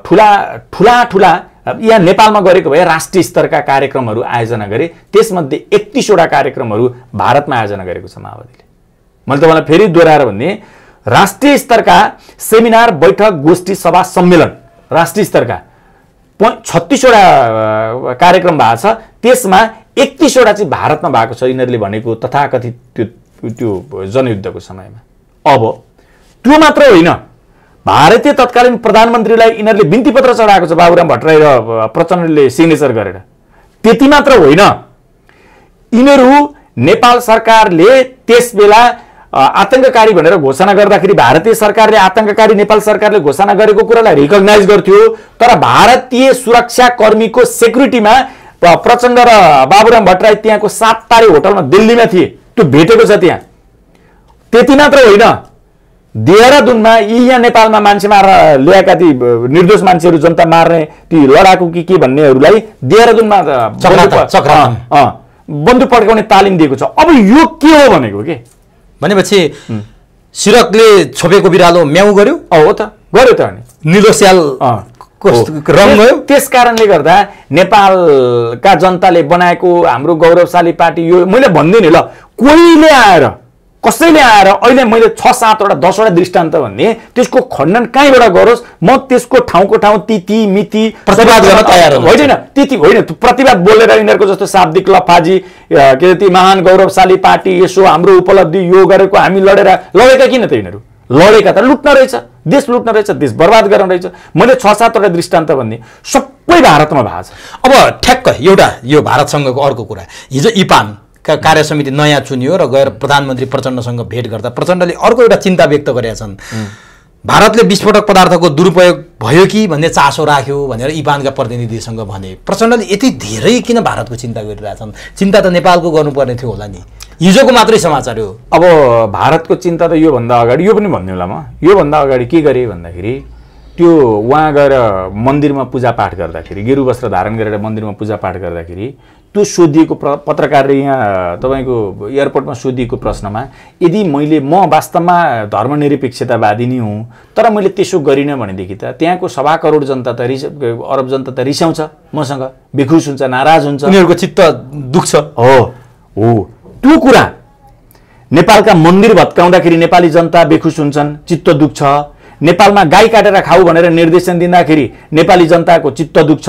ठुला यहाँ नेपालमा गरेको भए राष्ट्रिय स्तरका कार्यक्रमहरू आयोजना गरे। त्यसमध्ये 31वटा कार्यक्रमहरू भारतमा आयोजना गरेको छ माओवादीले। मैले तपाईँलाई फेरि दोहोऱ्याएर भन्ने राष्ट्रिय स्तरका सेमिनार बैठक गोष्ठी सभा सम्मेलन राष्ट्रिय स्तरका 36वटा कार्यक्रम भएको छ, त्यसमा 31वटा चाहिँ भारतमा भएको छ यिनीहरूले भनेको तथाकथित त्यो जनयुद्धको समयमा। अब त्यो मात्र होइन, भारतीय तत्कालीन प्रधानमन्त्रीलाई यिनीहरूले बिन्ती पत्र चढाएको छ बाबुराम भट्टराई र प्रचण्डले सिग्नेचर गरेर। त्यति मात्र होइन, यिनीहरू नेपाल सरकारले त्यस बेला आतंककारी भनेर घोषणा गर्दाखेरि भारतीय सरकारले आतंककारी नेपाल सरकारले घोषणा गरेको कुरालाई रिकग्नाइज गर्थ्यो, तर भारतीय सुरक्षा कर्मीको सेक्युरिटीमा प्रचण्ड र बाबुराम भट्टराई त्यहाँको 7 तारे होटलमा दिल्लीमा थिए, त्यो भेटेको छ त्यहाँ। त्यति मात्र होइन, देहरादूनमा यहाँ नेपालमा मान्छे मारेर ल्याएका ती निर्दोष मान्छेहरू जनता मार्ने ती लडाकु के भन्नेहरूलाई देहरादूनमा बन्दुक पड्काउने तालिम दिएको छ। अब यो के हो भनेको के भनेपछि सिरकले छोपेको बिरालो म्याउ गर्यो। हो त, गर्यो त। अनि निलो स्याल रङ गयो। त्यस कारणले गर्दा नेपालका जनताले बनाएको हाम्रो गौरवशाली पार्टी यो मैले भन्दिनँ ल, कोहीले आएर कसैले आएर अहिले मैले 6-7वटा 10वटा दृष्टान्त भन्ने त्यसको खण्डन कहीँबाट गरोस्, म त्यसको ठाउँको ठाउँ तिथि मिति प्रतिवाद गर्न तयार होइन। तिथि होइन, प्रतिवाद बोलेर यिनीहरूको जस्तो शाब्दिक लफाजी के ती महान गौरवशाली पार्टी यसो हाम्रो उपलब्धि यो गरेको हामी लडेका किन त यिनीहरू लडेका त लुट्न रहेछ, देश लुट्न रहेछ, देश बर्बाद गर्न रहेछ। मैले 6-7वटा दृष्टान्त भन्ने सबै भारतमा भएको छ। अब ठ्याक्क एउटा यो भारतसँगको अर्को कुरा, हिजो इपान का कार्य समिति नयाँ चुनियो र गएर प्रधानमन्त्री प्रचण्डसँग भेट गर्दा प्रचण्डले अर्को एउटा चिन्ता व्यक्त गरेका छन्। भारतले विस्फोटक पदार्थको दुरुपयोग भयो कि भन्ने चासो राख्यो भनेर इपानका प्रतिनिधिसँग भने। प्रचण्डले यति धेरै किन भारतको चिन्ता गरिरहेछन्? चिन्ता त नेपालको गर्नुपर्ने थियो होला नि, हिजोको मात्रै समाचार हो। अब भारतको चिन्ता त योभन्दा अगाडि यो पनि भन्ने होला म, योभन्दा अगाडि के गरेँ भन्दाखेरि त्यो उहाँ गएर मन्दिरमा पूजापाठ गर्दाखेरि गेरु वस्त्र धारण गरेर मन्दिरमा पूजापाठ गर्दाखेरि त्यो सोधिएको पत्रकारले यहाँ तपाईँको एयरपोर्टमा सोधिएको प्रश्नमा यदि म वास्तवमा धर्मनिरपेक्षतावादी नै हुँ तर मैले त्यसो गरिनँ भनेदेखि त त्यहाँको 1.25 करोड जनता त अरब जनता त रिसाउँछ मसँग, बेखुस हुन्छ, नाराज हुन्छ, उनीहरूको चित्त दुख्छ। हो त्यो कुरा नेपालका मन्दिर भत्काउँदाखेरि नेपाली जनता बेखुस हुन्छन्, चित्त दुख्छ। नेपालमा गाई काटेर खाऊ भनेर निर्देशन दिँदाखेरि नेपाली जनताको चित्त दुख्छ।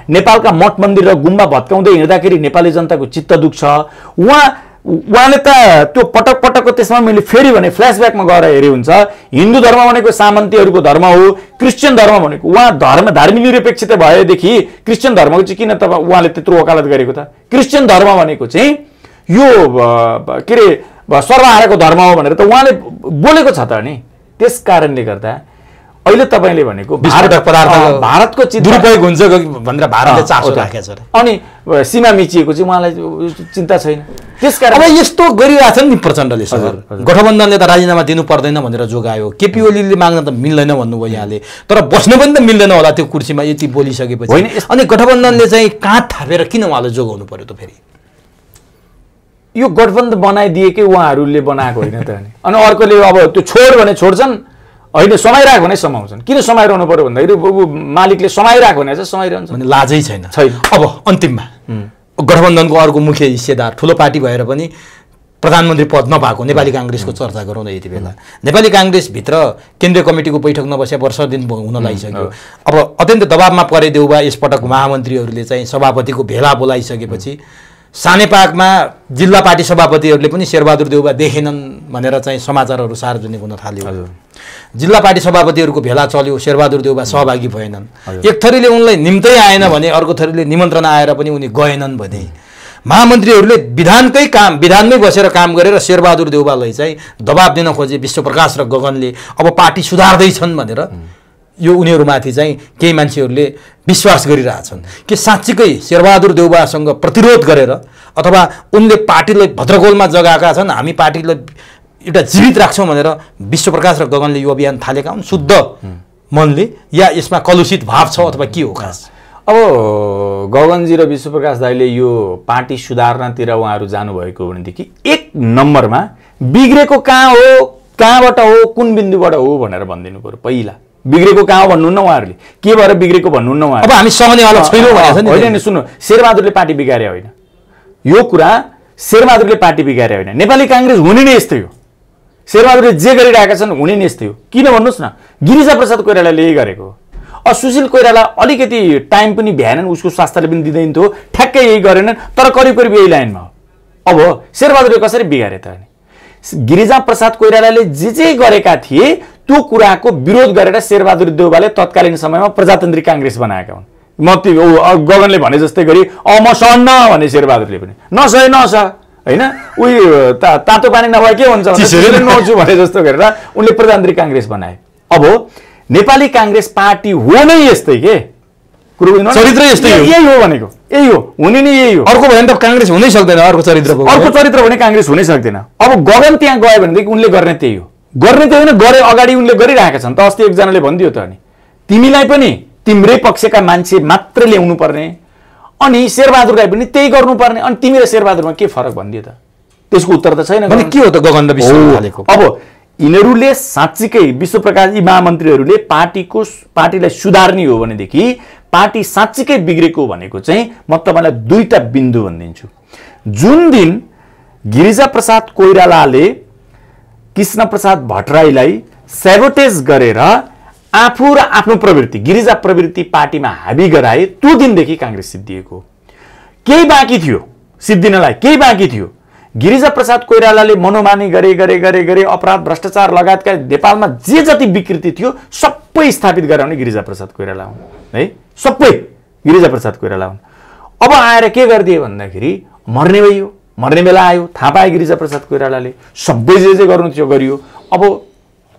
नेपालका मठ मन्दिर र गुम्बा भत्काउँदै हिँड्दाखेरि नेपाली जनताको चित्त दुख्छ। उहाँले त त्यो पटक पटकको त्यसमा मैले फेरि भने फ्ल्यासब्याकमा गएर हेरे हुन्छ, हिन्दू धर्म भनेको सामन्तीहरूको धर्म हो, क्रिस्चियन धर्म भनेको उहाँ धार्मिक निरपेक्षता भएदेखि क्रिस्चियन धर्मको चाहिँ किन त उहाँले त्यत्रो वकालत गरेको त? क्रिस्चियन धर्म भनेको चाहिँ यो के अरे सर्वहाराको धर्म हो भनेर त उहाँले बोलेको छ त नि। त्यस कारणले गर्दा अहिले तपाईले भनेको भारतको दुरुपयोग हुन्छ भनेर भारतले चासो राखेको छ अनि सीमा मिचिएको चाहिँ उहाँलाई चिन्ता छैन। त्यसकारण अब यस्तो गरिरहेछन् नि प्रचण्डले सर, गठबन्धनले त राजीनामा दिनु पर्दैन भनेर जोगायो, केपी ओलीले माग्न त मिल्दैन भन्नुभयो यहाँले, तर बस्नु पनि त मिल्दैन होला त्यो कुर्सीमा यति बोलिसकेपछि। अनि गठबन्धनले चाहिँ काँध थापेर किन उहाँले जोगाउनु पर्यो त? फेरि यो गठबन्धन बनाइदिएकै उहाँहरूले बनाएको होइन त। अनि अर्कोले अब त्यो छोड भने छोड्छन्, होइन समाइराख भने समाउँछन्। किन समाइरहनु पर्यो भन्दाखेरि मालिकले समाइराख भने चाहिँ समाइरहन्छ भने लाजै छैन। अब अन्तिममा गठबन्धनको अर्को मुख्य हिस्सेदार ठुलो पार्टी भएर पनि प्रधानमन्त्री पद नपाएको नेपाली काङ्ग्रेसको चर्चा गरौँ न। यति बेला नेपाली काङ्ग्रेसभित्र केन्द्रीय कमिटीको बैठक नबस्या वर्ष दिन हुन लागिसक्यो। अब अत्यन्त दबावमा परे देउबा यसपटक महामन्त्रीहरूले चाहिँ सभापतिको भेला बोलाइसकेपछि सानेपाकमा जिल्ला पार्टी सभापतिहरूले पनि शेरबहादुर देउबा देखेनन् भनेर चाहिँ समाचारहरू सार्वजनिक हुन थाल्यो। जिल्ला पार्टी सभापतिहरूको भेला चल्यो, शेरबहादुर देउबा सहभागी भएनन्। एक थरीले उनलाई निम्तै आएन भने अर्को थरीले निमन्त्रणा आएर पनि उनी गएनन् भने महामन्त्रीहरूले विधानमै बसेर काम गरेर शेरबहादुर देउबालाई चाहिँ दबाब दिन खोजे विश्वप्रकाश र गगनले। अब पार्टी सुधार्दैछन् भनेर यो उनीहरूमाथि चाहिँ केही मान्छेहरूले विश्वास गरिरहेछन् कि साँच्चीकै शेरबहादुर देउबासँग प्रतिरोध गरेर अथवा उनले पार्टीलाई भद्रगोलमा जगाएका छन्, हामी पार्टीलाई एउटा जीवित राख्छौँ भनेर विश्वप्रकाश र गगनले यो अभियान थालेका हुन् शुद्ध मनले, या यसमा कलुषित भाव छ अथवा के हो खास? अब गगनजी र विश्वप्रकाश दाइले यो पार्टी सुधार्नतिर उहाँहरू जानुभएको भनेदेखि एक नम्बरमा बिग्रेको कहाँ हो, कहाँबाट हो, कुन बिन्दुबाट हो भनेर भनिदिनु पर्यो। पहिला बिग्रेको कहाँ हो भन्नुहुन्न उहाँहरूले, के भएर बिग्रेको भन्नुहुन्न उहाँ। अब हामी सहनेवाला छैनौँ भनेको छ नि। होइन सुन्नु, शेरबहादुरले पार्टी बिगारे होइन, यो कुरा शेरबहादुरले पार्टी बिगारे होइन, नेपाली काङ्ग्रेस हुने नै यस्तै हो। शेरबहादुरले जे गरिरहेका छन् हुने नै यस्तै हो। किन भन्नुहोस् न, गिरिजाप्रसाद कोइरालाले यही गरेको हो। सुशील कोइराला अलिकति टाइम पनि भ्याएनन्, उसको स्वास्थ्यले पनि दिँदैन थियो, ठ्याक्कै यही गरेनन्, तर करिब करिब यही लाइनमा हो। अब शेरबहादुरले कसरी बिगारे त अनि? गिरिजाप्रसाद कोइरालाले जे गरेका थिए त्यो कुराको विरोध गरेर शेरबहादुर देउवाले तत्कालीन समयमा प्रजातान्त्रिक काङ्ग्रेस बनाएका हुन्। गगनले भने जस्तै गरी म सहन्न भने शेरबहादुरले पनि नसहे होइन, उही तातो पानी नभए के हुन्छ नछु भने जस्तो गरेर उनले प्रजातान्त्रिक काङ्ग्रेस बनाए। अब नेपाली काङ्ग्रेस पार्टी हो नै यस्तै के चरित्र यस्तै यही हो भनेको, यही हो, हुने नै यही हो। अर्को भने त काङ्ग्रेस हुनै सक्दैन, अर्को चरित्र भने काङ्ग्रेस हुनै सक्दैन। अब गगन त्यहाँ गयो भनेदेखि उनले गर्ने त्यही हो, गर्ने त्यही होइन, गरे अगाडि उनले गरिरहेका छन्। त अस्ति एकजनाले भनिदियो त अनि तिमीलाई पनि तिम्रै पक्षका मान्छे मात्र ल्याउनु पर्ने, अनि शेरबहादुरलाई पनि त्यही गर्नुपर्ने, अनि तिमी र शेरबहादुरमा के फरक भनिदियो त? त्यसको उत्तर त छैन। के हो त गगन र विश्व हालेको? अब यिनीहरूले साँच्चीकै विश्वप्रकाश यी महामन्त्रीहरूले पार्टीलाई सुधार्ने हो भनेदेखि पार्टी साँच्चीकै बिग्रेको भनेको चाहिँ म तपाईँलाई दुईटा बिन्दु भनिदिन्छु। जुन दिन गिरिजाप्रसाद कोइरालाले कृष्णप्रसाद भट्टराईलाई सेबोटेज गरेर आफू र आफ्नो प्रवृत्ति गिरिजा प्रवृत्ति पार्टीमा हाबी गराए, त्यो दिनदेखि काङ्ग्रेस सिद्धिएको। केही बाँकी थियो सिद्धिनलाई, केही बाँकी थियो। गिरिजाप्रसाद कोइरालाले मनोमानी गरे अपराध भ्रष्टाचार लगायतका नेपालमा जे जति विकृति थियो सबै स्थापित गराउने गिरिजाप्रसाद कोइराला हुन् है, सबै गिरिजाप्रसाद कोइराला हुन्। अब आएर के गरिदिए भन्दाखेरि मर्ने भयो, मर्ने बेला आयो, थाहा पाए गिरिजाप्रसाद कोइरालाले सबै जे गर्नु थियो गरियो। अब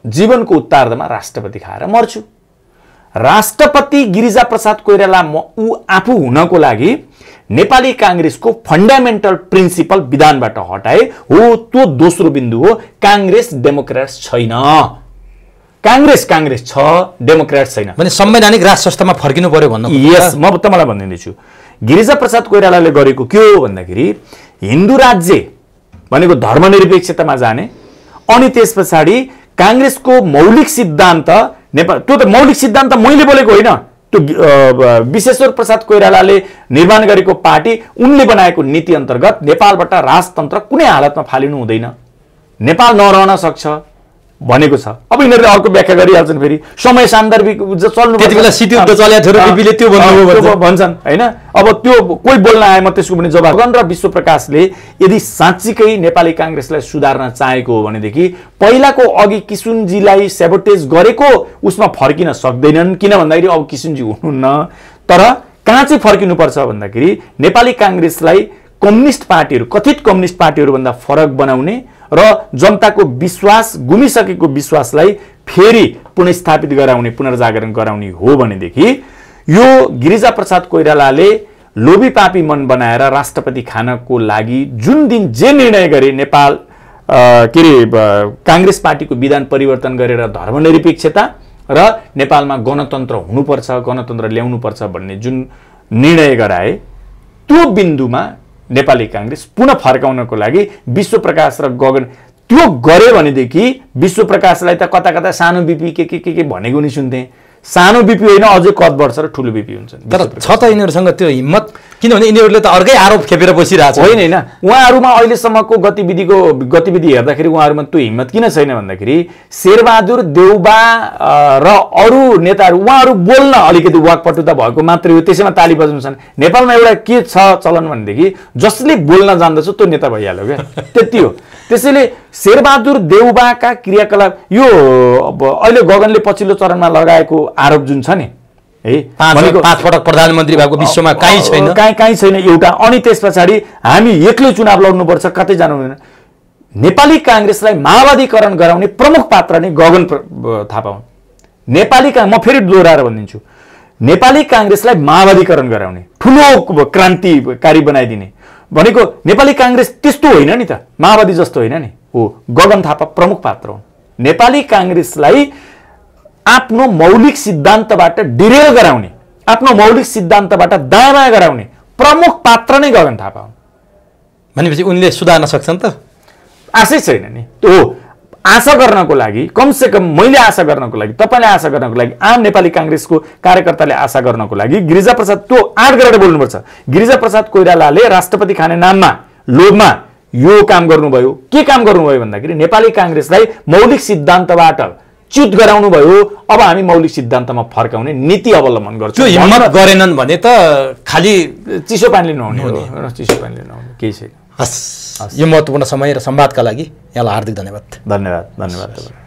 जीवनको उत्तार्धमा राष्ट्रपति खाएर मर्छु। राष्ट्रपति गिरिजाप्रसाद कोइराला ऊ आफू हुनको लागि नेपाली काङ्ग्रेसको फन्डामेन्टल प्रिन्सिपल विधानबाट हटाए हो। त्यो दोस्रो बिन्दु हो, काङ्ग्रेस डेमोक्रेट्स छैन। काङ्ग्रेस छ, डेमोक्रेट्स छैन भने संवैधानिक राज संस्थामा फर्किनु पर्यो भन्नु। यस, म तपाईँलाई भनिदिन्छु। गिरिजाप्रसाद कोइरालाले गरेको के हो भन्दाखेरि हिन्दू राज्य भनेको धर्मनिरपेक्षतामा जाने, अनि त्यस पछाडि काङ्ग्रेसको मौलिक सिद्धान्त नेपाल, त्यो त मौलिक सिद्धान्त मैले बोलेको होइन, त्यो विश्वेश्वर प्रसाद कोइरालाले निर्माण गरेको पार्टी उनले बनाएको नीति अन्तर्गत नेपालबाट राजतन्त्र कुनै हालतमा फालिनु हुँदैन, नेपाल नरहन सक्छ भनेको छ। अब यिनीहरूले अर्को व्याख्या गरिहाल्छन्, फेरि समय सान्दर्भिक चल्नु त्यति बेला सिटी युद्ध चलेको थियो र बिपीले त्यो भन्छन् होइन। अब त्यो कोही बोल्न आए म त्यसको पनि जवाब। गगन र विश्वप्रकाशले यदि साँच्चीकै नेपाली काङ्ग्रेसलाई सुधार्न चाहेको हो भनेदेखि पहिलाको अघि किशुनजीलाई सेबोटेज गरेको उसमा फर्किन सक्दैनन्। किन भन्दाखेरि अब किशुनजी हुनुहुन्न, तर कहाँ चाहिँ फर्किनुपर्छ भन्दाखेरि नेपाली काङ्ग्रेसलाई कम्युनिस्ट पार्टीहरू, कथित कम्युनिस्ट पार्टीहरूभन्दा फरक बनाउने र जनताको विश्वास, गुमिसकेको विश्वासलाई फेरि पुनर्स्थापित गराउने, पुनर्जागरण गराउने हो भनेदेखि यो गिरिजाप्रसाद कोइरालाले लोभी पापी मन बनाएर राष्ट्रपति खानको लागि जुन दिन जे निर्णय गरे, नेपाल के अरे काङ्ग्रेस पार्टीको विधान परिवर्तन गरेर धर्मनिरपेक्षता र नेपालमा गणतन्त्र हुनुपर्छ, गणतन्त्र ल्याउनुपर्छ भन्ने जुन निर्णय गराए, त्यो बिन्दुमा नेपाली काङ्ग्रेस पुनः फर्काउनको लागि विश्वप्रकाश र गगन त्यो गरे भनेदेखि विश्वप्रकाशलाई त कता कता सानो बिपी के भनेको नि सुन्थे। सानो बिपी होइन, अझै कद बढ्छ र ठुलो बिपी हुन्छ। तर छ त यिनीहरूसँग त्यो हिम्मत, किनभने यिनीहरूले त अर्कै आरोप खेपेर बसिरहेको छ। होइन, उहाँहरूमा अहिलेसम्मको गतिविधि हेर्दाखेरि उहाँहरूमा त्यो हिम्मत किन छैन भन्दाखेरि शेरबहादुर देउबा र अरू नेताहरू उहाँहरू बोल्न अलिकति वाकपटुता भएको मात्रै हो, त्यसैमा ताली बजाउँछन्। नेपालमा एउटा के छ चलन भनेदेखि जसले बोल्न जान्दछ त्यो नेता भइहाल्यो क्या, त्यति हो। त्यसैले शेरबहादुर देउबाका क्रियाकलाप, यो अहिले गगनले पछिल्लो चरणमा लगाएको आरोप जुन छ नि है, 5 पटक प्रधानमन्त्री भएको विश्वमा कहीँ छैन एउटा। अनि त्यस पछाडि हामी एक्लै चुनाव लड्नुपर्छ, कतै जानु हुँदैन। नेपाली काङ्ग्रेसलाई माओवादीकरण गराउने प्रमुख पात्र नै गगन थापा हुन्। म फेरि दोहोऱ्याएर भनिदिन्छु, नेपाली काङ्ग्रेसलाई माओवादीकरण गराउने, ठुलो क्रान्तिकारी बनाइदिने भनेको नेपाली काङ्ग्रेस त्यस्तो होइन नि त, माओवादी जस्तो होइन नि हो। गगन थापा प्रमुख पात्र हुन्। नेपाली काङ्ग्रेसलाई आफ्नो मौलिक सिद्धान्तबाट डिरेल गराउने, आफ्नो मौलिक सिद्धान्तबाट दायाँ गराउने प्रमुख पात्र नै गगन थापा हुन्। भनेपछि उनले सुधार्न सक्छन् त? आशै छैन नि। त्यो आशा गर्नको लागि, कमसेकम मैले आशा गर्नको लागि, तपाईँले आशा गर्नको लागि, आम नेपाली काङ्ग्रेसको कार्यकर्ताले आशा गर्नको लागि गिरिजाप्रसाद त्यो आँट गरेर बोल्नुपर्छ। गिरिजाप्रसाद कोइरालाले राष्ट्रपति खाने नाममा, लोभमा यो काम गर्नुभयो। के काम गर्नुभयो भन्दाखेरि नेपाली काङ्ग्रेसलाई मौलिक सिद्धान्तबाट च्युत गराउनु भयो। अब हामी मौलिक सिद्धान्तमा फर्काउने नीति अवलम्बन गर्छौँ। त्यो हिम्मत गरेनन् भने त खालि चिसो पानीले नुहाउने हो, चिसो पानीले नुहाउने, केही छैन। हस्, यो महत्त्वपूर्ण समय र संवादका लागि यहाँलाई हार्दिक धन्यवाद। धन्यवाद।